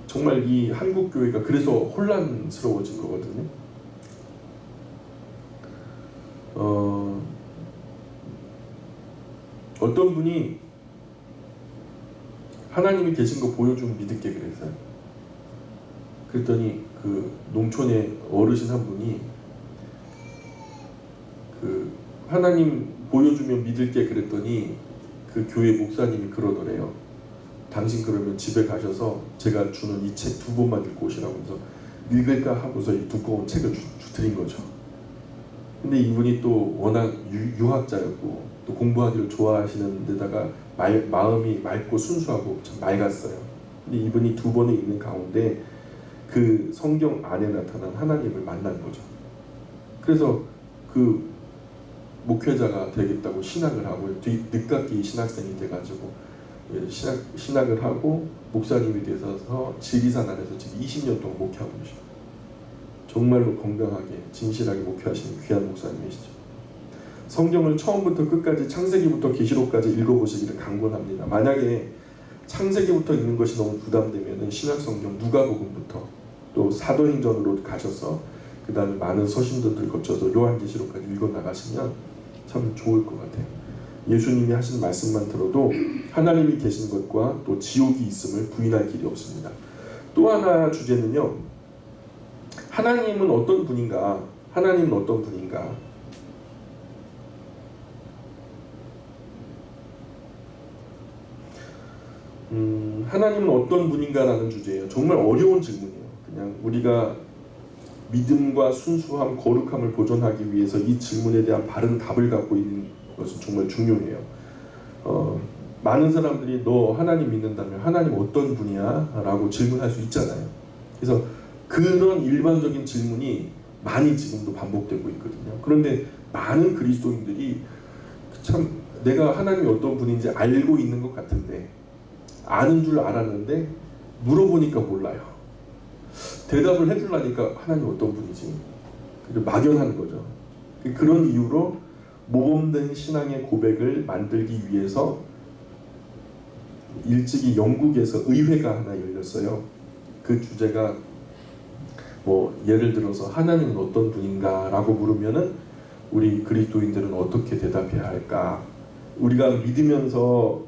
정말 이 한국 교회가 그래서 혼란스러워진 거거든요. 어떤 분이 하나님이 계신 거 보여주면 믿을게 그랬어요. 그랬더니 그 농촌의 어르신 한 분이 그 하나님 보여주면 믿을게 그랬더니 그 교회 목사님이 그러더래요. 당신 그러면 집에 가셔서 제가 주는 이 책 2번만 읽고 오시라고 해서 읽을까 하고서 이 두꺼운 책을 드린 거죠. 근데 이분이 또 워낙 유학자였고 또 공부하기를 좋아하시는 데다가 마음이 맑고 순수하고 참 맑았어요. 근데 이분이 2번에 있는 가운데 그 성경 안에 나타난 하나님을 만난 거죠. 그래서 그 목회자가 되겠다고 신학을 하고 늦깎이 신학생이 돼가지고 신학을 하고 목사님이 되셔서 지리산 안에서 지금 20년 동안 목회하고 계시죠. 정말로 건강하게 진실하게 목회하시는 귀한 목사님이시죠. 성경을 처음부터 끝까지 창세기부터 계시록까지 읽어보시기를 강권합니다. 만약에 창세기부터 읽는 것이 너무 부담되면 신약성경 누가복음부터 또 사도행전으로 가셔서 그 다음에 많은 서신들을 거쳐서 요한계시록까지 읽어나가시면 참 좋을 것 같아요. 예수님이 하신 말씀만 들어도 하나님이 계신 것과 또 지옥이 있음을 부인할 길이 없습니다. 또 하나 주제는요. 하나님은 어떤 분인가? 하나님은 어떤 분인가? 하나님은 어떤 분인가라는 주제예요. 정말 어려운 질문이에요. 그냥 우리가 믿음과 순수함, 거룩함을 보존하기 위해서 이 질문에 대한 바른 답을 갖고 있는 것은 정말 중요해요. 많은 사람들이 너 하나님 믿는다면 하나님 어떤 분이야? 라고 질문할 수 있잖아요. 그래서 그런 일반적인 질문이 많이 지금도 반복되고 있거든요. 그런데 많은 그리스도인들이 참 내가 하나님이 어떤 분인지 알고 있는 것 같은데 아는 줄 알았는데 물어보니까 몰라요. 대답을 해주려니까 하나님 어떤 분이지? 막연한 거죠. 그런 이유로 모범된 신앙의 고백을 만들기 위해서 일찍이 영국에서 의회가 하나 열렸어요. 그 주제가 예를 들어서 하나님은 어떤 분인가 라고 물으면은 우리 그리스도인들은 어떻게 대답해야 할까? 우리가 믿으면서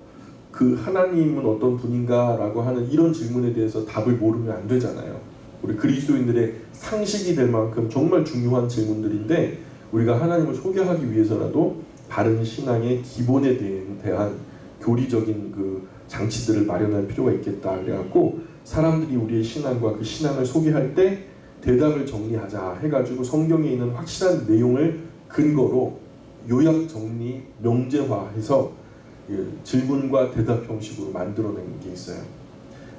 그 하나님은 어떤 분인가 라고 하는 이런 질문에 대해서 답을 모르면 안 되잖아요. 우리 그리스도인들의 상식이 될 만큼 정말 중요한 질문들인데 우리가 하나님을 소개하기 위해서라도 바른 신앙의 기본에 대한 교리적인 그 장치들을 마련할 필요가 있겠다. 그래갖고 사람들이 우리의 신앙과 그 신앙을 소개할 때 대답을 정리하자 해가지고 성경에 있는 확실한 내용을 근거로 요약 정리 명제화해서 질문과 대답 형식으로 만들어낸 게 있어요.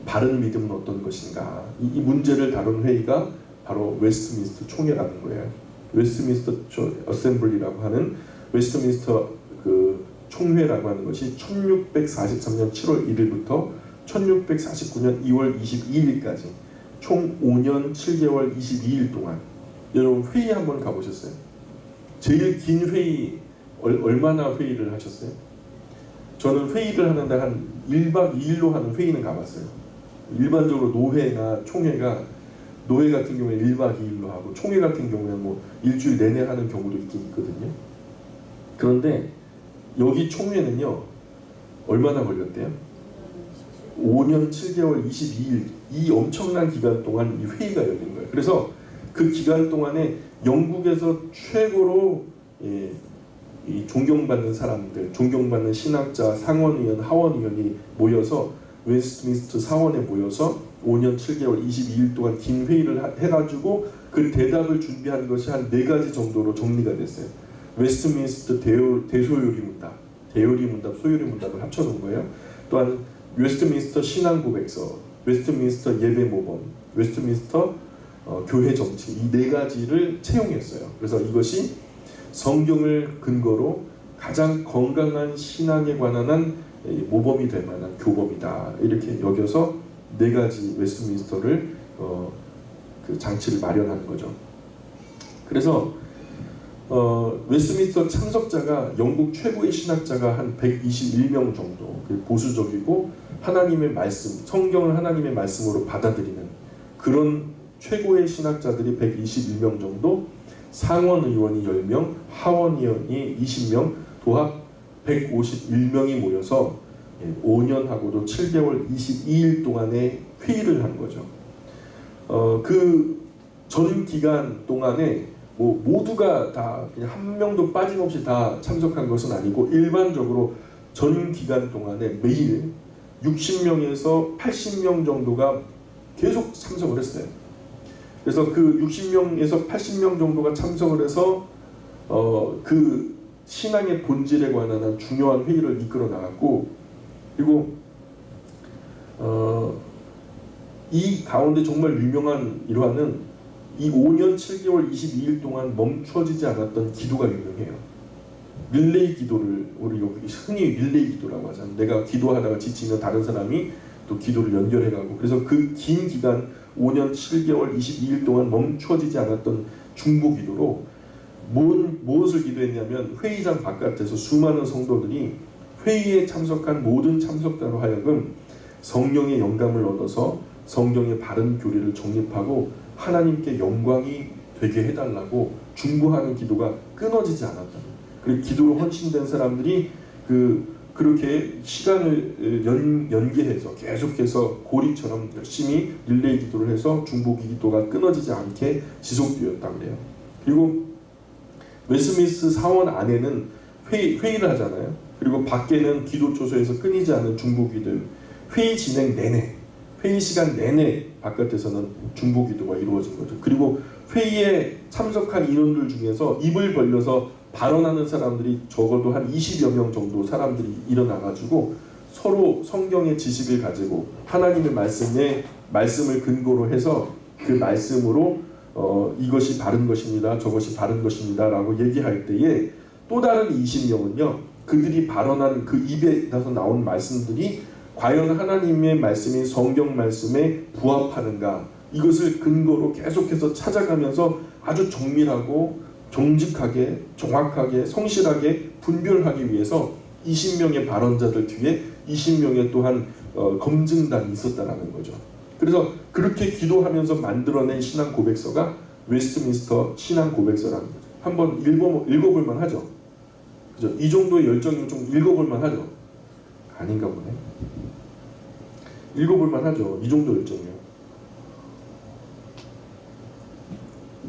바른 믿음은 어떤 것인가? 이 문제를 다룬 회의가 바로 웨스트민스터 총회라는 거예요. 웨스트민스터 어셈블리라고 하는 웨스트민스터 그 총회라고 하는 것이 1643년 7월 1일부터 1649년 2월 22일까지 총 5년 7개월 22일 동안 여러분 회의 한번 가보셨어요? 제일 긴 회의 얼마나 회의를 하셨어요? 저는 회의를 하는데 한 1박 2일로 하는 회의는 가봤어요. 일반적으로 노회나 총회가 노회 같은 경우에 1박 2일로 하고 총회 같은 경우에는 일주일 내내 하는 경우도 있긴 있거든요. 그런데 여기 총회는요 얼마나 걸렸대요? 5년 7개월 22일 이 엄청난 기간 동안 이 회의가 열린 거예요. 그래서 그 기간 동안에 영국에서 최고로 이 존경받는 사람들, 존경받는 신학자, 상원의원, 하원의원이 모여서 웨스트민스터 사원에 모여서 5년 7개월 22일 동안 긴 회의를 해가지고 그 대답을 준비한 것이 한 4가지 정도로 정리가 됐어요. 웨스트민스터 대소요리 문답, 대요리 문답, 소요리 문답을 합쳐놓은 거예요. 또한 웨스트민스터 신앙 고백서, 웨스트민스터 예배 모범, 웨스트민스터 교회 정치, 이 4가지를 채용했어요. 그래서 이것이 성경을 근거로 가장 건강한 신앙에 관한 한 모범이 될 만한 교범이다, 이렇게 여겨서 4가지 웨스트민스터를 그 장치를 마련한 거죠. 그래서 웨스트민스터 참석자가 영국 최고의 신학자가 한 121명 정도, 보수적이고 하나님의 말씀, 성경을 하나님의 말씀으로 받아들이는 그런 최고의 신학자들이 121명 정도, 상원 의원이 10명, 하원 의원이 20명, 도합 151명이 모여서 5년하고도 7개월 22일 동안의 회의를 한 거죠. 그 전 기간 동안에 뭐 모두가 다 그냥 한 명도 빠짐없이 다 참석한 것은 아니고, 일반적으로 전 기간 동안에 매일 60명에서 80명 정도가 계속 참석을 했어요. 그래서 그 60명에서 80명 정도가 참석을 해서 그 신앙의 본질에 관한 한 중요한 회의를 이끌어 나갔고, 그리고 이 가운데 정말 유명한 일화는 이 5년 7개월 22일 동안 멈춰지지 않았던 기도가 유명해요. 릴레이 기도를 우리 여기 흔히 릴레이 기도라고 하잖아요. 내가 기도하다가 지치면 다른 사람이 또 기도를 연결해가고, 그래서 그 긴 기간 5년 7개월 22일 동안 멈춰지지 않았던 중보 기도로 무엇을 기도했냐면, 회의장 바깥에서 수많은 성도들이 회의에 참석한 모든 참석자로 하여금 성령의 영감을 얻어서 성경의 바른 교리를 정립하고 하나님께 영광이 되게 해달라고 중보하는 기도가 끊어지지 않았다. 그리고 기도로 헌신된 사람들이 그렇게 시간을 연계해서 계속해서 고리처럼 열심히 릴레이 기도를 해서 중보 기도가 끊어지지 않게 지속되었다 그래요. 그리고 웨스트민스터 사원 안에는 회의를 하잖아요. 그리고 밖에는 기도초소에서 끊이지 않는 중보 기도, 회의 진행 내내, 회의 시간 내내 바깥에서는 중보 기도가 이루어진 거죠. 그리고 회의에 참석한 인원들 중에서 입을 벌려서 발언하는 사람들이 적어도 한 20여 명 정도 사람들이 일어나가지고 서로 성경의 지식을 가지고 하나님의 말씀을 근거로 해서 그 말씀으로 이것이 바른 것입니다, 저것이 바른 것입니다 라고 얘기할 때에 또 다른 20명은요, 그들이 발언한 그 입에서 나온 말씀들이 과연 하나님의 말씀인 성경 말씀에 부합하는가, 이것을 근거로 계속해서 찾아가면서 아주 정밀하고 정직하게, 정확하게, 성실하게 분별하기 위해서 20명의 발언자들 뒤에 20명의 또한 검증단이 있었다라는 거죠. 그래서 그렇게 기도하면서 만들어낸 신앙 고백서가 웨스트민스터 신앙 고백서라는 거죠. 한번 읽어볼만 하죠. 그죠? 이 정도의 열정이면 좀 읽어볼만 하죠. 아닌가 보네. 읽어볼만 하죠. 이 정도 열정이요.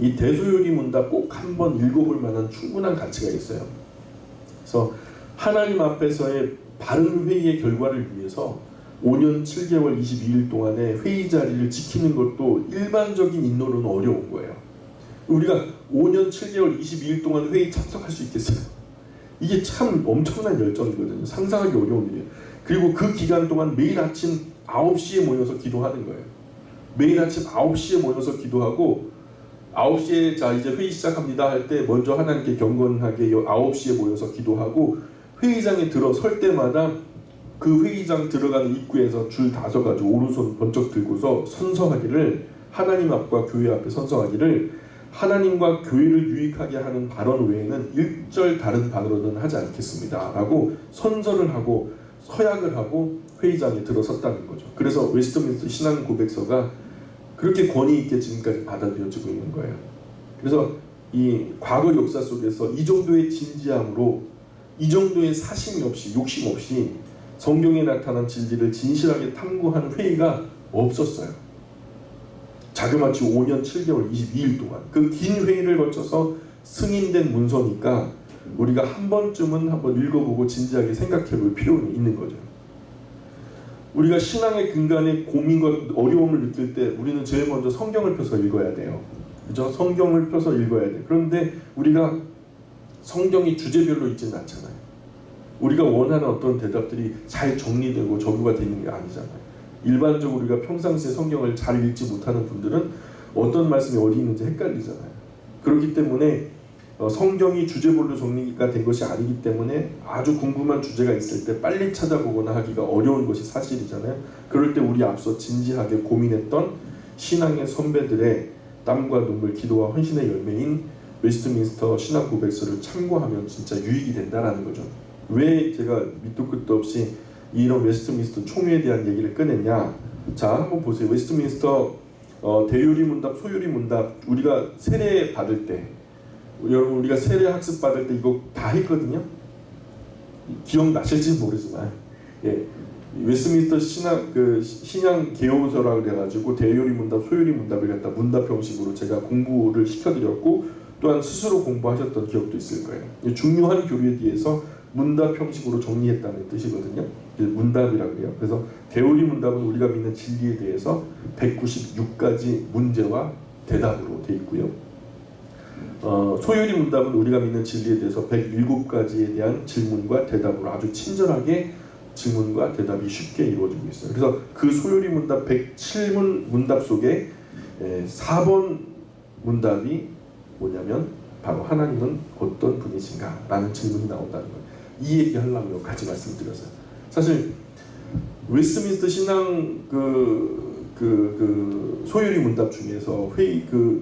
이 대소요리 문답 꼭 한번 읽어볼 만한 충분한 가치가 있어요. 그래서 하나님 앞에서의 바른 회의의 결과를 위해서 5년 7개월 22일 동안의 회의 자리를 지키는 것도 일반적인 인노는 어려운 거예요. 우리가 5년 7개월 22일 동안 회의 참석할 수 있겠어요? 이게 참 엄청난 열정이거든요. 상상하기 어려운 일이에요. 그리고 그 기간 동안 매일 아침 9시에 모여서 기도하는 거예요. 매일 아침 9시에 모여서 기도하고 9시에 자 이제 회의 시작합니다 할 때 먼저 하나님께 경건하게 9시에 모여서 기도하고, 회의장에 들어설 때마다 그 회의장 들어가는 입구에서 줄 다 서가지고 오른손 번쩍 들고서 선서하기를, 하나님 앞과 교회 앞에 선서하기를, 하나님과 교회를 유익하게 하는 발언 외에는 일절 다른 발언은 하지 않겠습니다 라고 선서를 하고 서약을 하고 회의장에 들어섰다는 거죠. 그래서 웨스트민스터 신앙 고백서가 그렇게 권위 있게 지금까지 받아들여지고 있는 거예요. 그래서 이 과거 역사 속에서 이 정도의 진지함으로, 이 정도의 사심 없이, 욕심 없이 성경에 나타난 진리를 진실하게 탐구하는 회의가 없었어요. 자그마치 5년 7개월 22일 동안 그 긴 회의를 거쳐서 승인된 문서니까 우리가 한 번쯤은 한번 읽어보고 진지하게 생각해 볼 필요는 있는 거죠. 우리가 신앙의 근간에 고민과 어려움을 느낄 때 우리는 제일 먼저 성경을 펴서 읽어야 돼요. 그죠? 성경을 펴서 읽어야 돼. 그런데 우리가 성경이 주제별로 있지는 않잖아요. 우리가 원하는 어떤 대답들이 잘 정리되고 적유가 되는 게 아니잖아요. 일반적으로 우리가 평상시에 성경을 잘 읽지 못하는 분들은 어떤 말씀이 어디 있는지 헷갈리잖아요. 그렇기 때문에 성경이 주제별로 정리가 된 것이 아니기 때문에 아주 궁금한 주제가 있을 때 빨리 찾아보거나 하기가 어려운 것이 사실이잖아요. 그럴 때 우리 앞서 진지하게 고민했던 신앙의 선배들의 땀과 눈물, 기도와 헌신의 열매인 웨스트민스터 신학 고백서를 참고하면 진짜 유익이 된다라는 거죠. 왜 제가 밑도 끝도 없이 이런 웨스트민스터 총회에 대한 얘기를 꺼냈냐? 자, 한번 보세요. 웨스트민스터 대유리 문답, 소유리 문답, 우리가 세례 받을 때, 여러분 우리가 세례 학습 받을 때 이거 다 했거든요. 기억나실지 모르지만, 예, 웨스트민스터 신앙 개요서라 그래가지고 대유리 문답, 소유리 문답을 갖다 문답 형식으로 제가 공부를 시켜드렸고 또한 스스로 공부하셨던 기억도 있을 거예요. 중요한 교리에 대해서 문답 형식으로 정리했다는 뜻이거든요. 문답이라고 해요. 그래서 대오리 문답은 우리가 믿는 진리에 대해서 196가지 문제와 대답으로 되어 있고요. 소유리 문답은 우리가 믿는 진리에 대해서 107가지에 대한 질문과 대답으로 아주 친절하게 질문과 대답이 쉽게 이루어지고 있어요. 그래서 그 소유리 문답 107문 문답 속에 4번 문답이 뭐냐면 바로 하나님은 어떤 분이신가? 라는 질문이 나온다는 거예요. 이 얘기 하려고 여기까지 말씀드렸어요. 사실 웨스트민스터 신앙 소유리 문답 중에서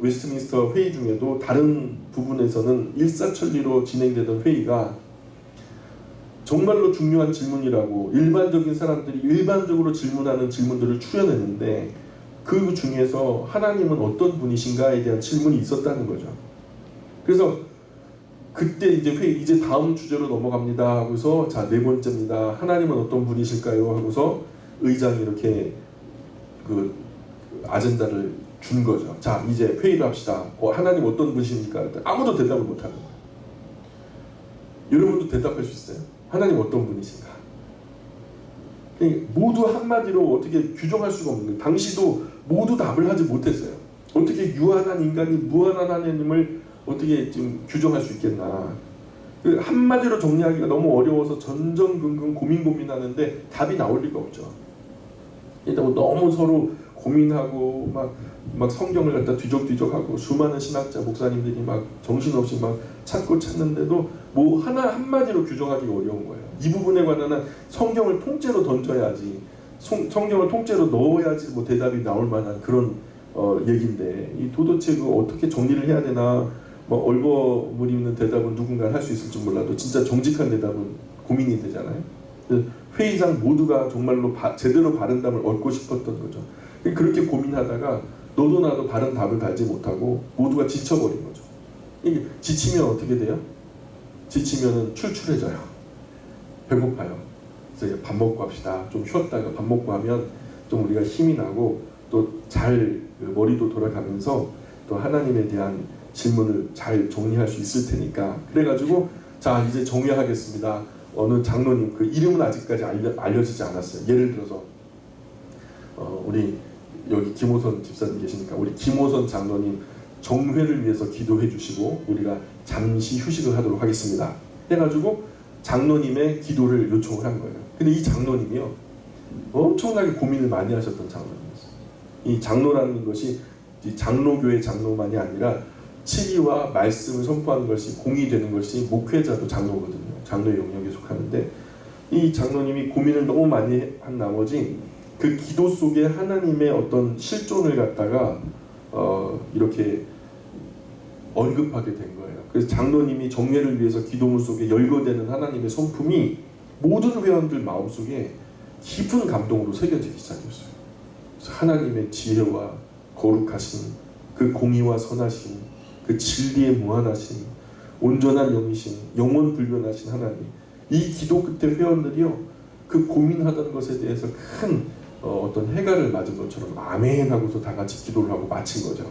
웨스트민스터 회의 중에도 다른 부분에서는 일사천리로 진행되던 회의가 정말로 중요한 질문이라고 일반적인 사람들이 일반적으로 질문하는 질문들을 추려냈는데 그 중에서 하나님은 어떤 분이신가에 대한 질문이 있었다는 거죠. 그래서 그때 이제 다음 주제로 넘어갑니다 하고서 자, 4번째입니다. 하나님은 어떤 분이실까요? 하고서 의장이 이렇게 그 아젠다를 준 거죠. 자, 이제 회의를 합시다. 하나님 어떤 분이십니까? 아무도 대답을 못 하는 거예요. 여러분도 대답할 수 있어요? 하나님 어떤 분이신가? 모두 한마디로 어떻게 규정할 수가 없는 거예요. 당시도 모두 답을 하지 못했어요. 어떻게 유한한 인간이 무한한 하나님을 어떻게 지금 규정할 수 있겠나? 한마디로 정리하기가 너무 어려워서 전전긍긍 고민하는데 답이 나올 리가 없죠. 일단 너무 서로 고민하고 막 성경을 갖다 뒤적뒤적하고 수많은 신학자 목사님들이 막 정신없이 막 찾는데도 뭐 한마디로 규정하기가 어려운 거예요. 이 부분에 관한 성경을 통째로 던져야지, 성경을 통째로 넣어야지 뭐 대답이 나올 만한 그런 얘기인데 이 도대체 그 어떻게 정리를 해야 되나? 뭐 얼버무리는 대답은 누군가 할 수 있을지 몰라도 진짜 정직한 대답은 고민이 되잖아요. 회의장 모두가 정말로 제대로 바른 답을 얻고 싶었던 거죠. 그렇게 고민하다가 너도 나도 바른 답을 달지 못하고 모두가 지쳐버린 거죠. 이게 지치면 어떻게 돼요? 지치면은 출출해져요. 배고파요. 그래서 밥 먹고 합시다. 좀 쉬었다가 밥 먹고 하면 좀 우리가 힘이 나고 또 잘 머리도 돌아가면서 또 하나님에 대한 질문을 잘 정리할 수 있을 테니까. 그래가지고 자, 이제 정리하겠습니다. 어느 장로님, 그 이름은 아직까지 알려지지 않았어요. 예를 들어서 우리 여기 김호선 집사님 계시니까 우리 김호선 장로님 정회를 위해서 기도해 주시고 우리가 잠시 휴식을 하도록 하겠습니다. 해가지고 장로님의 기도를 요청을 한 거예요. 근데 이 장로님이요, 엄청나게 고민을 많이 하셨던 장로님이었어요. 이 장로라는 것이 장로교의 장로만이 아니라 치리와 말씀을 선포하는 것이 공의되는 것이 목회자도 장로거든요. 장로의 영역에 속하는데 이 장로님이 고민을 너무 많이 한 나머지 그 기도 속에 하나님의 어떤 실존을 갖다가 이렇게 언급하게 된 거예요. 그래서 장로님이 정례를 위해서 기도문 속에 열거되는 하나님의 성품이 모든 회원들 마음속에 깊은 감동으로 새겨지기 시작했어요. 그래서 하나님의 지혜와 거룩하심, 그 공의와 선하심, 그 진리의 무한하심, 온전한 영이신, 영원 불변하신 하나님, 이 기도 끝에 회원들이요 그 고민하던 것에 대해서 큰 어떤 해가를 맞은 것처럼 아멘 하고서 다 같이 기도를 하고 마친 거죠.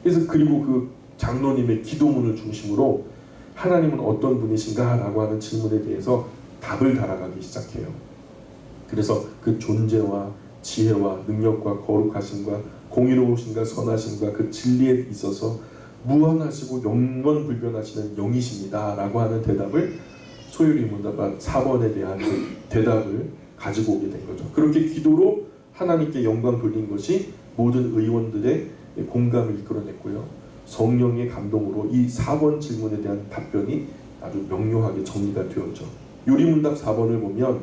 그래서 그리고 그 장로님의 기도문을 중심으로 하나님은 어떤 분이신가 라고 하는 질문에 대해서 답을 달아가기 시작해요. 그래서 그 존재와 지혜와 능력과 거룩하심과 공의로우신가 선하신가 그 진리에 있어서 무한하시고 영원불변하시는 영이십니다 라고 하는 대답을 소유리 문답 4번에 대한 그 대답을 가지고 오게 된 거죠. 그렇게 기도로 하나님께 영광 돌린 것이 모든 의원들의 공감을 이끌어냈고요. 성령의 감동으로 이 4번 질문에 대한 답변이 아주 명료하게 정리가 되었죠. 요리문답 4번을 보면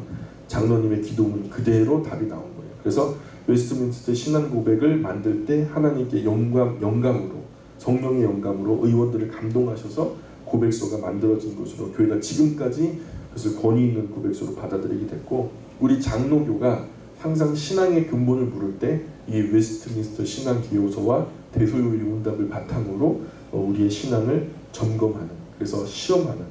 장로님의 기도문 그대로 답이 나온 거예요. 그래서 웨스트민스터 신앙 고백을 만들 때 하나님께 영감으로 성령의 영감으로 의원들을 감동하셔서 고백서가 만들어진 것으로 교회가 지금까지 그것을 권위 있는 고백서로 받아들이게 됐고, 우리 장로교가 항상 신앙의 근본을 물을 때 이 웨스트민스터 신앙 기요서와 대소요리 문답을 바탕으로 우리의 신앙을 점검하는, 그래서 시험하는,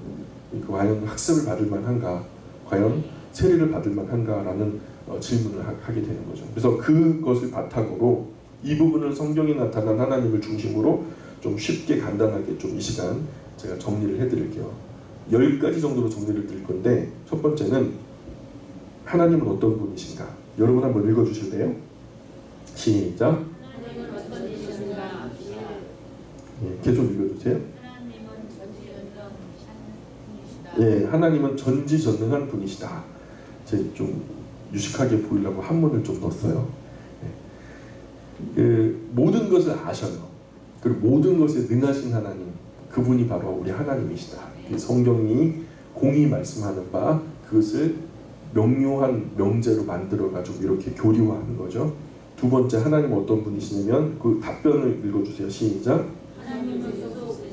과연 학습을 받을 만한가, 과연 세례를 받을 만한가라는 질문을 하게 되는 거죠. 그래서 그것을 바탕으로 이 부분을 성경에 나타난 하나님을 중심으로 좀 쉽게 간단하게 좀 이 시간 제가 정리를 해드릴게요. 10가지 정도로 정리를 드릴 건데, 첫 번째는 하나님은 어떤 분이신가? 여러분 한번 읽어주실래요? 시작. 하나님은 어떤 분이신가? 예, 계속 읽어주세요. 하나님은 전지전능한 분이시다. 예, 하나님은 전지전능한 분이시다. 제가 좀 유식하게 보이려고 한문을 좀 넣었어요. 예. 모든 것을 아셔요. 그리고 모든 것에 능하신 하나님, 그분이 바로 우리 하나님이시다. 성경이 공히 말씀하는 바 그것을 명료한 명제로 만들어가지고 이렇게 교리화한 거죠. 두 번째, 하나님 어떤 분이시냐면 그 답변을 읽어주세요. 시작. 하나님은 소속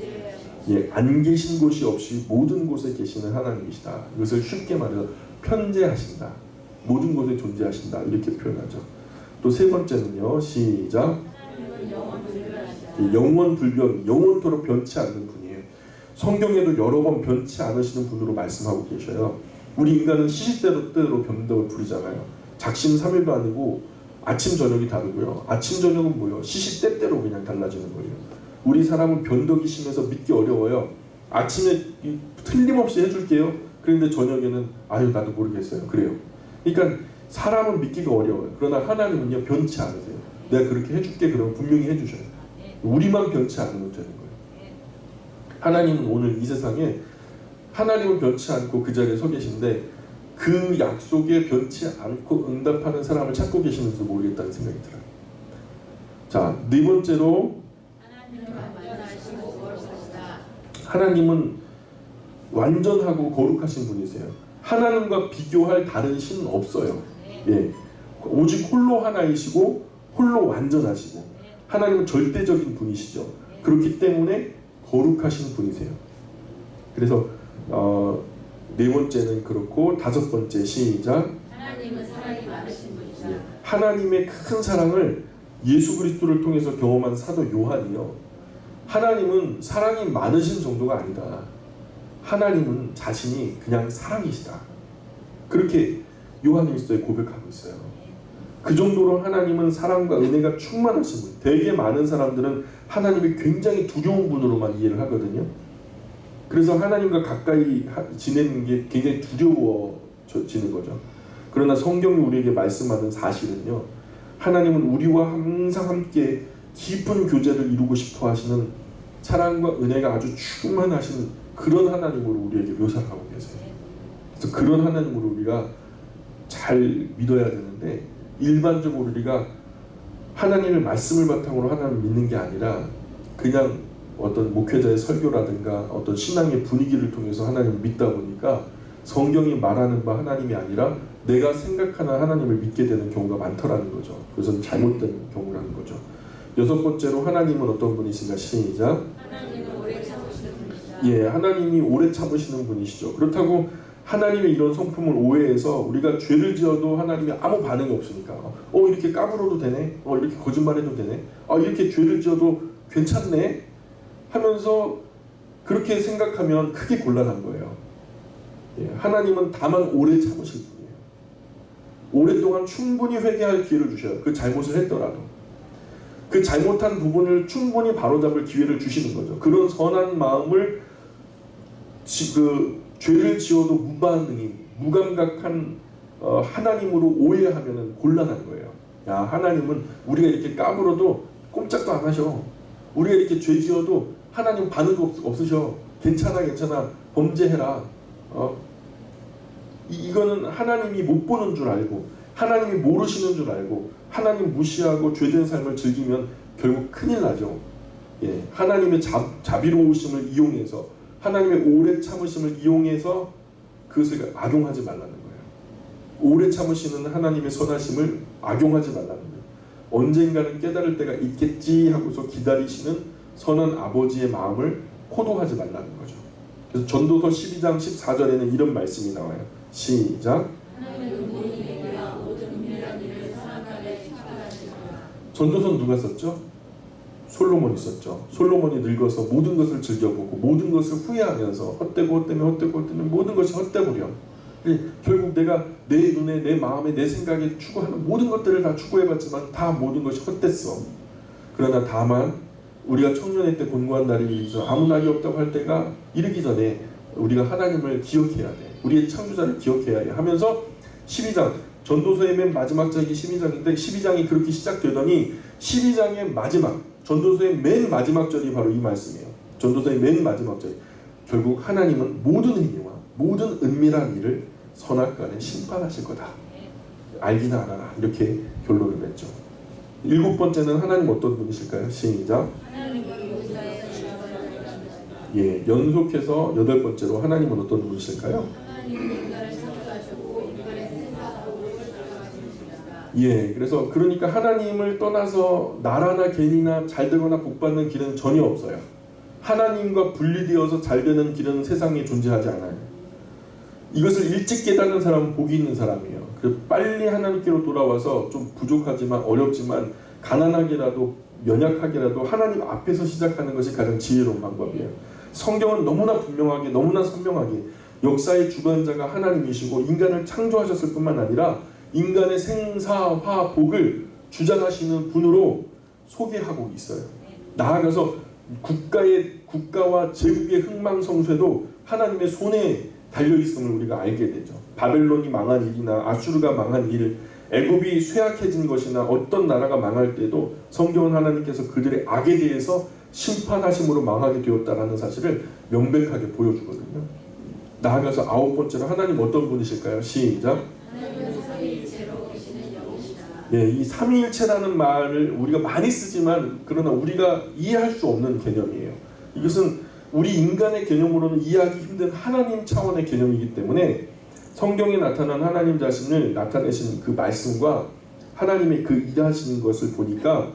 예, 안 계신 곳이 없이 모든 곳에 계시는 하나님이시다. 이것을 쉽게 말해서 편재하신다. 모든 곳에 존재하신다. 이렇게 표현하죠. 또 세 번째는요. 시작. 하나님은 영원불변하시다. 영원불변, 영원토록 변치 않는 분이에요. 성경에도 여러 번 변치 않으시는 분으로 말씀하고 계셔요. 우리 인간은 시시때때로 변덕을 부리잖아요. 작심삼일도 아니고 아침 저녁이 다르고요. 아침 저녁은 뭐예요? 시시때때로 그냥 달라지는 거예요. 우리 사람은 변덕이 심해서 믿기 어려워요. 아침에 틀림없이 해줄게요. 그런데 저녁에는 아유 나도 모르겠어요. 그래요. 그러니까 사람은 믿기가 어려워요. 그러나 하나님은요 변치 않으세요. 내가 그렇게 해줄게 그러면 분명히 해주셔요. 우리만 변치 않으면 되는 거예요. 하나님은 오늘 이 세상에 하나님은 변치 않고 그 자리에 서 계신데 그 약속에 변치 않고 응답하는 사람을 찾고 계시는지도 모르겠다는 생각이 들어요. 자, 네 번째로 하나님은 완전하시고 거룩하시다. 하나님은 완전하고 거룩하신 분이세요. 하나님과 비교할 다른 신은 없어요. 예, 오직 홀로 하나이시고 홀로 완전하시고 하나님은 절대적인 분이시죠. 그렇기 때문에 거룩하신 분이세요. 그래서 네 번째는 그렇고, 다섯 번째 시작. 하나님은 사랑이 많으신 분이시다. 하나님의 큰 사랑을 예수 그리스도를 통해서 경험한 사도 요한이요. 하나님은 사랑이 많으신 정도가 아니다. 하나님은 자신이 그냥 사랑이시다. 그렇게 요한일서에 고백하고 있어요. 그 정도로 하나님은 사랑과 은혜가 충만하신 분. 되게 많은 사람들은 하나님이 굉장히 두려운 분으로만 이해를 하거든요. 그래서 하나님과 가까이 지내는 게 굉장히 두려워지는 거죠. 그러나 성경이 우리에게 말씀하는 사실은요, 하나님은 우리와 항상 함께 깊은 교제를 이루고 싶어 하시는 사랑과 은혜가 아주 충만하신 그런 하나님으로 우리에게 묘사를 하고 계세요. 그래서 그런 하나님으로 우리가 잘 믿어야 되는데, 일반적으로 우리가 하나님의 말씀을 바탕으로 하나님을 믿는 게 아니라 그냥 어떤 목회자의 설교라든가 어떤 신앙의 분위기를 통해서 하나님을 믿다 보니까 성경이 말하는 바 하나님이 아니라 내가 생각하는 하나님을 믿게 되는 경우가 많더라는 거죠. 그래서 잘못된 경우라는 거죠. 여섯 번째로 하나님은 어떤 분이신가? 시작. 하나님은 오래 참으시는 분이시다. 예, 하나님이 오래 참으시는 분이시죠. 그렇다고 하나님의 이런 성품을 오해해서 우리가 죄를 지어도 하나님이 아무 반응이 없으니까 이렇게 까불어도 되네? 이렇게 거짓말해도 되네? 이렇게 죄를 지어도 괜찮네? 하면서 그렇게 생각하면 크게 곤란한 거예요. 예, 하나님은 다만 오래 참으실 분이에요. 오랫동안 충분히 회개할 기회를 주셔요. 그 잘못을 했더라도. 그 잘못한 부분을 충분히 바로잡을 기회를 주시는 거죠. 그런 선한 마음을 죄를 지어도 무반응인 무감각한 하나님으로 오해하면 곤란한 거예요. 야, 하나님은 우리가 이렇게 까불어도 꼼짝도 안 하셔. 우리가 이렇게 죄 지어도 하나님 반응 없으셔. 괜찮아, 범죄해라. 이거는 하나님이 못 보는 줄 알고, 하나님이 모르시는 줄 알고, 하나님 무시하고 죄된 삶을 즐기면 결국 큰일 나죠. 예, 하나님의 자비로우심을 이용해서, 하나님의 오래 참으심을 이용해서 그것을 악용하지 말라는 거예요. 오래 참으시는 하나님의 선하심을 악용하지 말라는 거예요. 언젠가는 깨달을 때가 있겠지 하고서 기다리시는 선한 아버지의 마음을 호도하지 말라는 거죠. 그래서 전도서 12장 14절에는 이런 말씀이 나와요. 시작. 하나님은 모든 얘기와 모든 은밀한 일을 선악하게 칭찬하시니라. 전도서는 누가 썼죠? 솔로몬이 썼죠. 솔로몬이 늙어서 모든 것을 즐겨보고 모든 것을 후회하면서 헛되고 모든 것이 헛되구려. 결국 내가 내 눈에, 내 마음에, 내 생각에 추구하는 모든 것들을 다 추구해봤지만 다 모든 것이 헛됐어. 그러나 다만 우리가 청년의 때 곤고한 날이 있어 아무 날이 없다고 할 때가 이르기 전에 우리가 하나님을 기억해야 돼. 우리의 창조자를 기억해야 해 하면서 12장, 전도서의 맨 마지막 장이 12장인데 12장이 그렇게 시작되더니 12장의 마지막, 전도서의 맨 마지막 절이 바로 이 말씀이에요. 전도서의 맨 마지막 절. 결국 하나님은 모든 행위와 모든 은밀한 일을 선악간에 심판하실 거다. 알기나 알아라. 이렇게 결론을 맺죠. 7번째는 하나님 어떤 분이실까요? 시작. 하나님은 용서에서 주권을 예, 연속해서 8번째로 하나님은 어떤 분이실까요? 하나님은 인간을 창조하셨고 인간의 생사하고 돌아가시니라. 예, 그래서 그러니까 하나님을 떠나서 나라나 개인이나 잘 되거나 복받는 길은 전혀 없어요. 하나님과 분리되어서 잘 되는 길은 세상에 존재하지 않아요. 이것을 일찍 깨닫는 사람은 복이 있는 사람이에요. 그래서 빨리 하나님께로 돌아와서 좀 부족하지만 어렵지만 가난하게라도 연약하게라도 하나님 앞에서 시작하는 것이 가장 지혜로운 방법이에요. 성경은 너무나 분명하게, 너무나 선명하게 역사의 주관자가 하나님이시고 인간을 창조하셨을 뿐만 아니라 인간의 생사화복을 주장하시는 분으로 소개하고 있어요. 나아가서 국가와 제국의 흥망성쇠도 하나님의 손에 달려있음을 우리가 알게 되죠. 바벨론이 망한 일이나 아수르가 망한 일, 애굽이 쇠약해진 것이나 어떤 나라가 망할 때도 성경은 하나님께서 그들의 악에 대해서 심판하심으로 망하게 되었다는 사실을 명백하게 보여주거든요. 나아가서 9번째로 하나님 어떤 분이실까요? 시작. 하나님은 삼위일체로 계시는 영이시다. 예, 이 삼위일체라는 말을 우리가 많이 쓰지만 그러나 우리가 이해할 수 없는 개념이에요. 이것은 우리 인간의 개념으로는 이해하기 힘든 하나님 차원의 개념이기 때문에 성경에 나타난 하나님 자신을 나타내신 그 말씀과 하나님의 그 일하시는 것을 보니까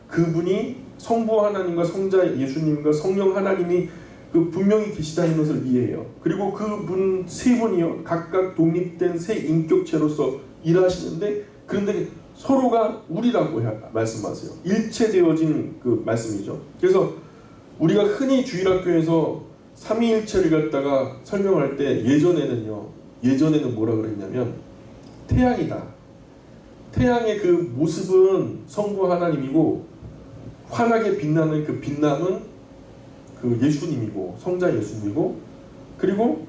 그분이 성부 하나님과 성자 예수님과 성령 하나님이 그 분명히 계시다는 것을 이해해요. 그리고 그분 세 분이요 각각 독립된 세 인격체로서 일하시는데 그런데 서로가 우리라고 말씀하세요. 일체되어진 그 말씀이죠. 그래서 우리가 흔히 주일학교에서 삼위일체를 갖다가 설명할 때 예전에는 뭐라 그랬냐면 태양이다. 태양의 그 모습은 성부 하나님이고 환하게 빛나는 그 빛남은 그 예수님이고 성자 예수님이고 그리고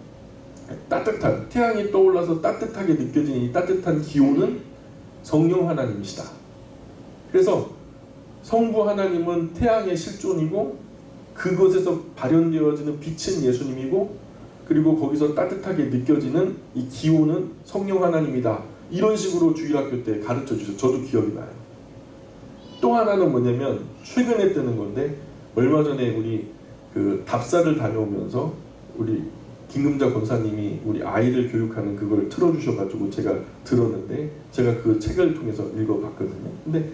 따뜻한 태양이 떠올라서 따뜻하게 느껴지는 이 따뜻한 기온은 성령 하나님이시다. 그래서 성부 하나님은 태양의 실존이고 그곳에서 발현되어지는 빛은 예수님이고 그리고 거기서 따뜻하게 느껴지는 이 기온은 성령 하나님이다. 이런 식으로 주일학교 때 가르쳐 주셔서 저도 기억이 나요. 또 하나는 뭐냐면 최근에 뜨는 건데 얼마 전에 우리 그 답사를 다녀오면서 우리 김금자 권사님이 우리 아이를 교육하는 그걸 틀어주셔가지고 제가 들었는데 제가 그 책을 통해서 읽어봤거든요. 근데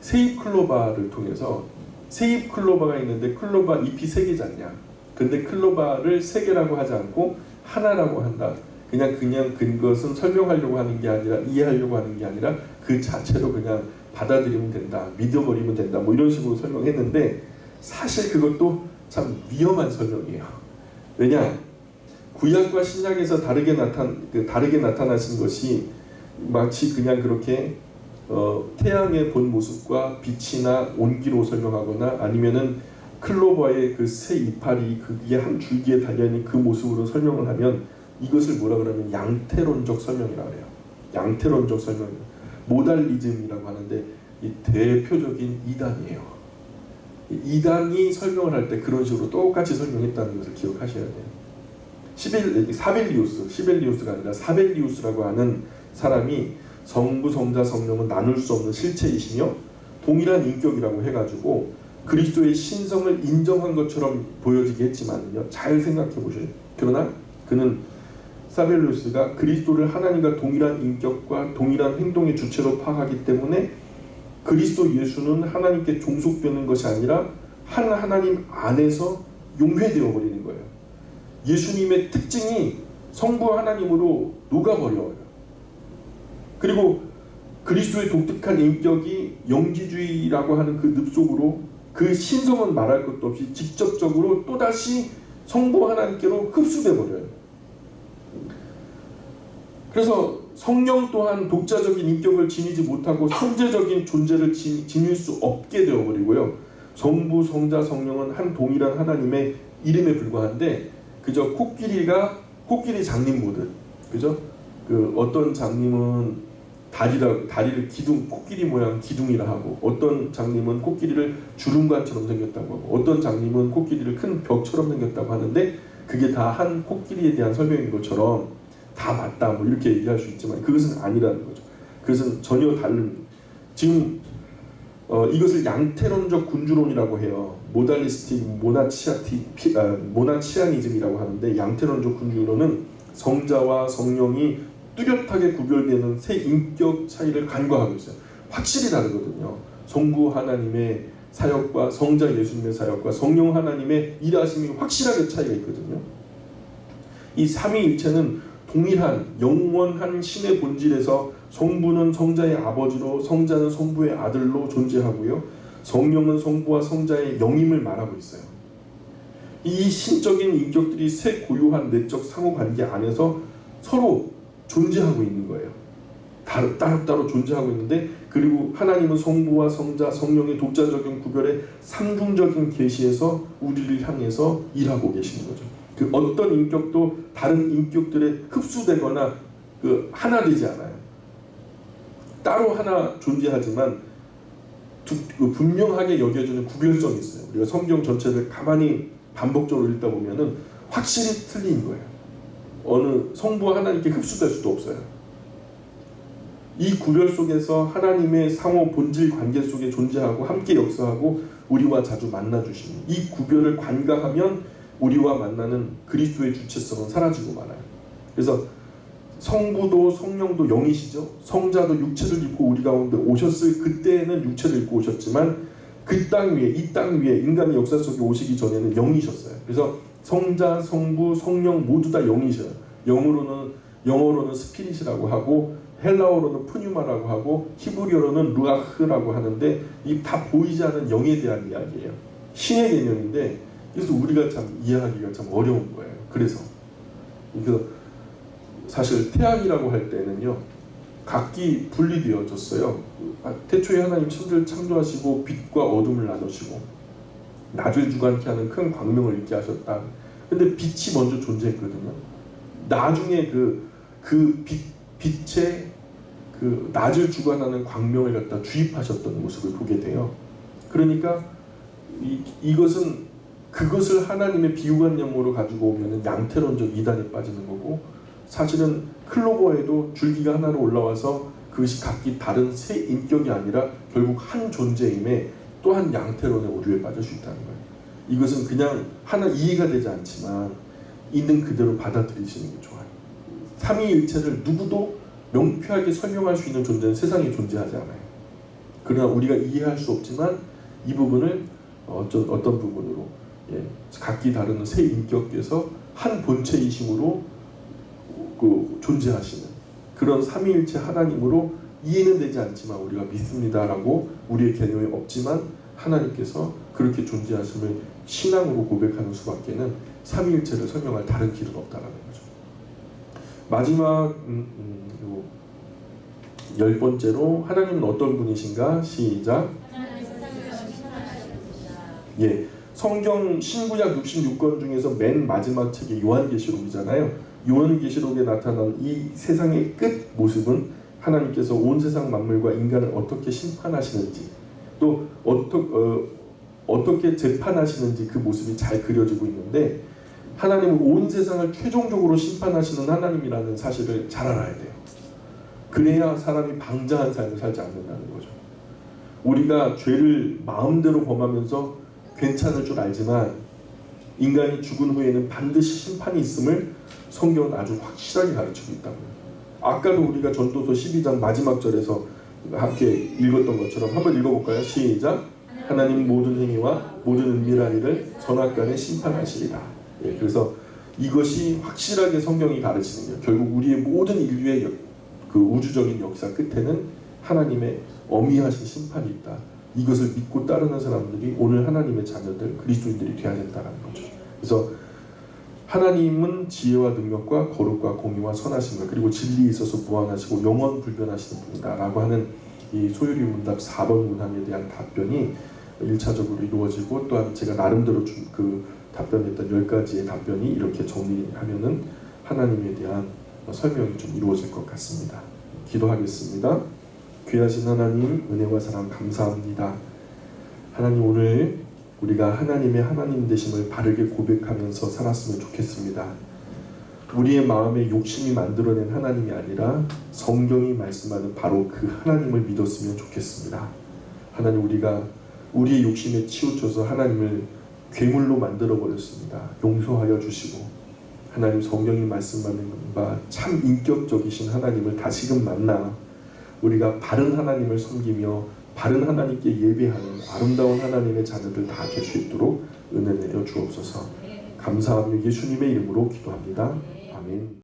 세잎클로바를 통해서 세잎클로바가 있는데 클로바 잎이 3개잖냐. 근데 클로바를 3개라고 하지 않고 하나라고 한다. 그냥 그것은 설명하려고 하는 게 아니라 이해하려고 하는 게 아니라 그 자체로 그냥 받아들이면 된다. 믿어버리면 된다. 뭐 이런 식으로 설명했는데 사실 그것도 참 위험한 설명이에요. 왜냐? 구약과 신약에서 다르게 나타나신 것이 마치 그냥 그렇게 태양의 본 모습과 빛이나 온기로 설명하거나 아니면은 클로버의 그 새 이파리 그게 한 줄기에 달려있는 그 모습으로 설명을 하면 이것을 뭐라 그러면 양태론적 설명이라고 해요. 양태론적 설명. 모달리즘이라고 하는데 이 대표적인 이단이에요. 이단이 설명을 할 때 그런 식으로 똑같이 설명했다는 것을 기억하셔야 돼요. 시벨리우스가 아니라 사벨리우스라고 하는 사람이 성부, 성자, 성령은 나눌 수 없는 실체이시며 동일한 인격이라고 해가지고 그리스도의 신성을 인정한 것처럼 보여지게 했지만요, 잘 생각해 보셔요. 그러나 그는 사벨리우스가 그리스도를 하나님과 동일한 인격과 동일한 행동의 주체로 파악하기 때문에 그리스도 예수는 하나님께 종속되는 것이 아니라 한 하나님 안에서 용회되어 버리는 거예요. 예수님의 특징이 성부 하나님으로 녹아버려요. 그리고 그리스도의 독특한 인격이 영지주의라고 하는 그 늪속으로 그 신성은 말할 것도 없이 직접적으로 또다시 성부 하나님께로 흡수돼 버려요. 그래서 성령 또한 독자적인 인격을 지니지 못하고 선제적인 존재를 지닐 수 없게 되어버리고요. 성부, 성자, 성령은 한 동일한 하나님의 이름에 불과한데 그저 코끼리 장님 보듯, 그죠? 그 어떤 장님은 다리를 코끼리 모양 기둥이라 하고, 어떤 장님은 코끼리를 주름관처럼 생겼다고 하고, 어떤 장님은 코끼리를 큰 벽처럼 생겼다고 하는데 그게 다 한 코끼리에 대한 설명인 것처럼 다 맞다 뭐 이렇게 얘기할 수 있지만 그것은 아니라는 거죠. 그것은 전혀 다른, 지금 이것을 양태론적 군주론이라고 해요. 모달리스틱 모나치아니즘이라고 하는데, 양태론적 군주론은 성자와 성령이 뚜렷하게 구별되는 새 인격 차이를 간과하고 있어요. 확실히 다르거든요. 성부 하나님의 사역과 성자 예수님의 사역과 성령 하나님의 일하심이 확실하게 차이가 있거든요. 이 삼위일체는 동일한 영원한 신의 본질에서 성부는 성자의 아버지로, 성자는 성부의 아들로 존재하고요, 성령은 성부와 성자의 영임을 말하고 있어요. 이 신적인 인격들이 새 고유한 내적 상호관계 안에서 서로 존재하고 있는 거예요. 따로따로 존재하고 있는데, 그리고 하나님은 성부와 성자, 성령의 독자적인 구별의 삼중적인 계시에서 우리를 향해서 일하고 계시는 거죠. 그 어떤 인격도 다른 인격들에 흡수되거나 하나 되지 않아요. 따로 하나 존재하지만 분명하게 여겨지는 구별성이 있어요. 우리가 성경 전체를 가만히 반복적으로 읽다 보면은 확실히 틀린 거예요. 어느 성부와 하나님께 흡수될 수도 없어요. 이 구별 속에서 하나님의 상호 본질 관계 속에 존재하고 함께 역사하고 우리와 자주 만나주시는 이 구별을 관가하면 우리와 만나는 그리스도의 주체성은 사라지고 말아요. 그래서 성부도 성령도 영이시죠. 성자도 육체를 입고 우리 가운데 오셨을 그때는 육체를 입고 오셨지만 그 땅 위에, 이 땅 위에 인간의 역사 속에 오시기 전에는 영이셨어요. 그래서 성자, 성부, 성령 모두 다 영이셔요. 영어로는 스피릿이라고 하고, 헬라어로는 푸뉴마라고 하고, 히브리어로는 루아흐라고 하는데 이 다 보이지 않는 영에 대한 이야기예요. 신의 개념인데, 그래서 우리가 참 이해하기가 참 어려운 거예요. 그래서 사실 태양이라고 할 때는요, 각기 분리되어졌어요. 태초에 하나님 천지를 창조하시고 빛과 어둠을 나누시고 낮을 주관케 하는 큰 광명을 있게 하셨다. 근데 빛이 먼저 존재했거든요. 나중에 빛에 낮을 주관하는 광명을 갖다 주입하셨던 모습을 보게 돼요. 그러니까 그것을 하나님의 비유관념으로 가지고 오면 양태론적 이단에 빠지는 거고, 사실은 클로버에도 줄기가 하나로 올라와서 그것이 각기 다른 새 인격이 아니라 결국 한 존재임에 또한 양태론의 오류에 빠질 수 있다는 거예요. 이것은 그냥 하나 이해가 되지 않지만 있는 그대로 받아들이시는 게 좋아요. 삼위일체를 누구도 명쾌하게 설명할 수 있는 존재는 세상에 존재하지 않아요. 그러나 우리가 이해할 수 없지만 이 부분을 어떤 부분으로 각기 다른 새 인격께서 한 본체이심으로 존재하시는 그런 삼위일체 하나님으로 이해는 되지 않지만 우리가 믿습니다라고 우리의 개념에 없지만 하나님께서 그렇게 존재하심을 신앙으로 고백하는 수밖에는 삼위일체를 설명할 다른 길은 없다라는 거죠. 마지막 10번째로 하나님은 어떤 분이신가? 시작. 성경 신구약 66권 중에서 맨 마지막 책이 요한계시록이잖아요. 요한계시록에 나타난 이 세상의 끝 모습은 하나님께서 온 세상 만물과 인간을 어떻게 심판하시는지 또 어떻게 재판하시는지 그 모습이 잘 그려지고 있는데 하나님은 온 세상을 최종적으로 심판하시는 하나님이라는 사실을 잘 알아야 돼요. 그래야 사람이 방자한 삶을 살지 않는다는 거죠. 우리가 죄를 마음대로 범하면서 괜찮을 줄 알지만 인간이 죽은 후에는 반드시 심판이 있음을 성경은 아주 확실하게 가르치고 있다고요. 아까도 우리가 전도서 12장 마지막 절에서 함께 읽었던 것처럼 한번 읽어볼까요? 시작! 하나님 모든 행위와 모든 은밀한 일을 선악간에 심판하시리라. 예, 그래서 이것이 확실하게 성경이 가르치는 거예요. 결국 우리의 모든 인류의 그 우주적인 역사 끝에는 하나님의 어미하신 심판이 있다. 이것을 믿고 따르는 사람들이 오늘 하나님의 자녀들, 그리스도인들이 되어야 된다는 거죠. 그래서 하나님은 지혜와 능력과 거룩과 공의와 선하심과 그리고 진리에 있어서 무한하시고 영원 불변하시는 분이다 라고 하는 이 소유리 문답 4번 문항에 대한 답변이 1차적으로 이루어지고 또한 제가 나름대로 준 그 답변했던 10가지의 답변이 이렇게 정리하면은 하나님에 대한 설명이 좀 이루어질 것 같습니다. 기도하겠습니다. 귀하신 하나님, 은혜와 사랑 감사합니다. 하나님, 오늘 우리가 하나님의 하나님 되심을 바르게 고백하면서 살았으면 좋겠습니다. 우리의 마음에 욕심이 만들어낸 하나님이 아니라 성경이 말씀하는 바로 그 하나님을 믿었으면 좋겠습니다. 하나님, 우리가 우리의 욕심에 치우쳐서 하나님을 괴물로 만들어 버렸습니다. 용서하여 주시고 하나님, 성경이 말씀하는 바 참 인격적이신 하나님을 다시금 만나 우리가 바른 하나님을 섬기며 바른 하나님께 예배하는 아름다운 하나님의 자녀들 다 될 수 있도록 은혜 내려 주옵소서. 감사하며 예수님의 이름으로 기도합니다. 아멘.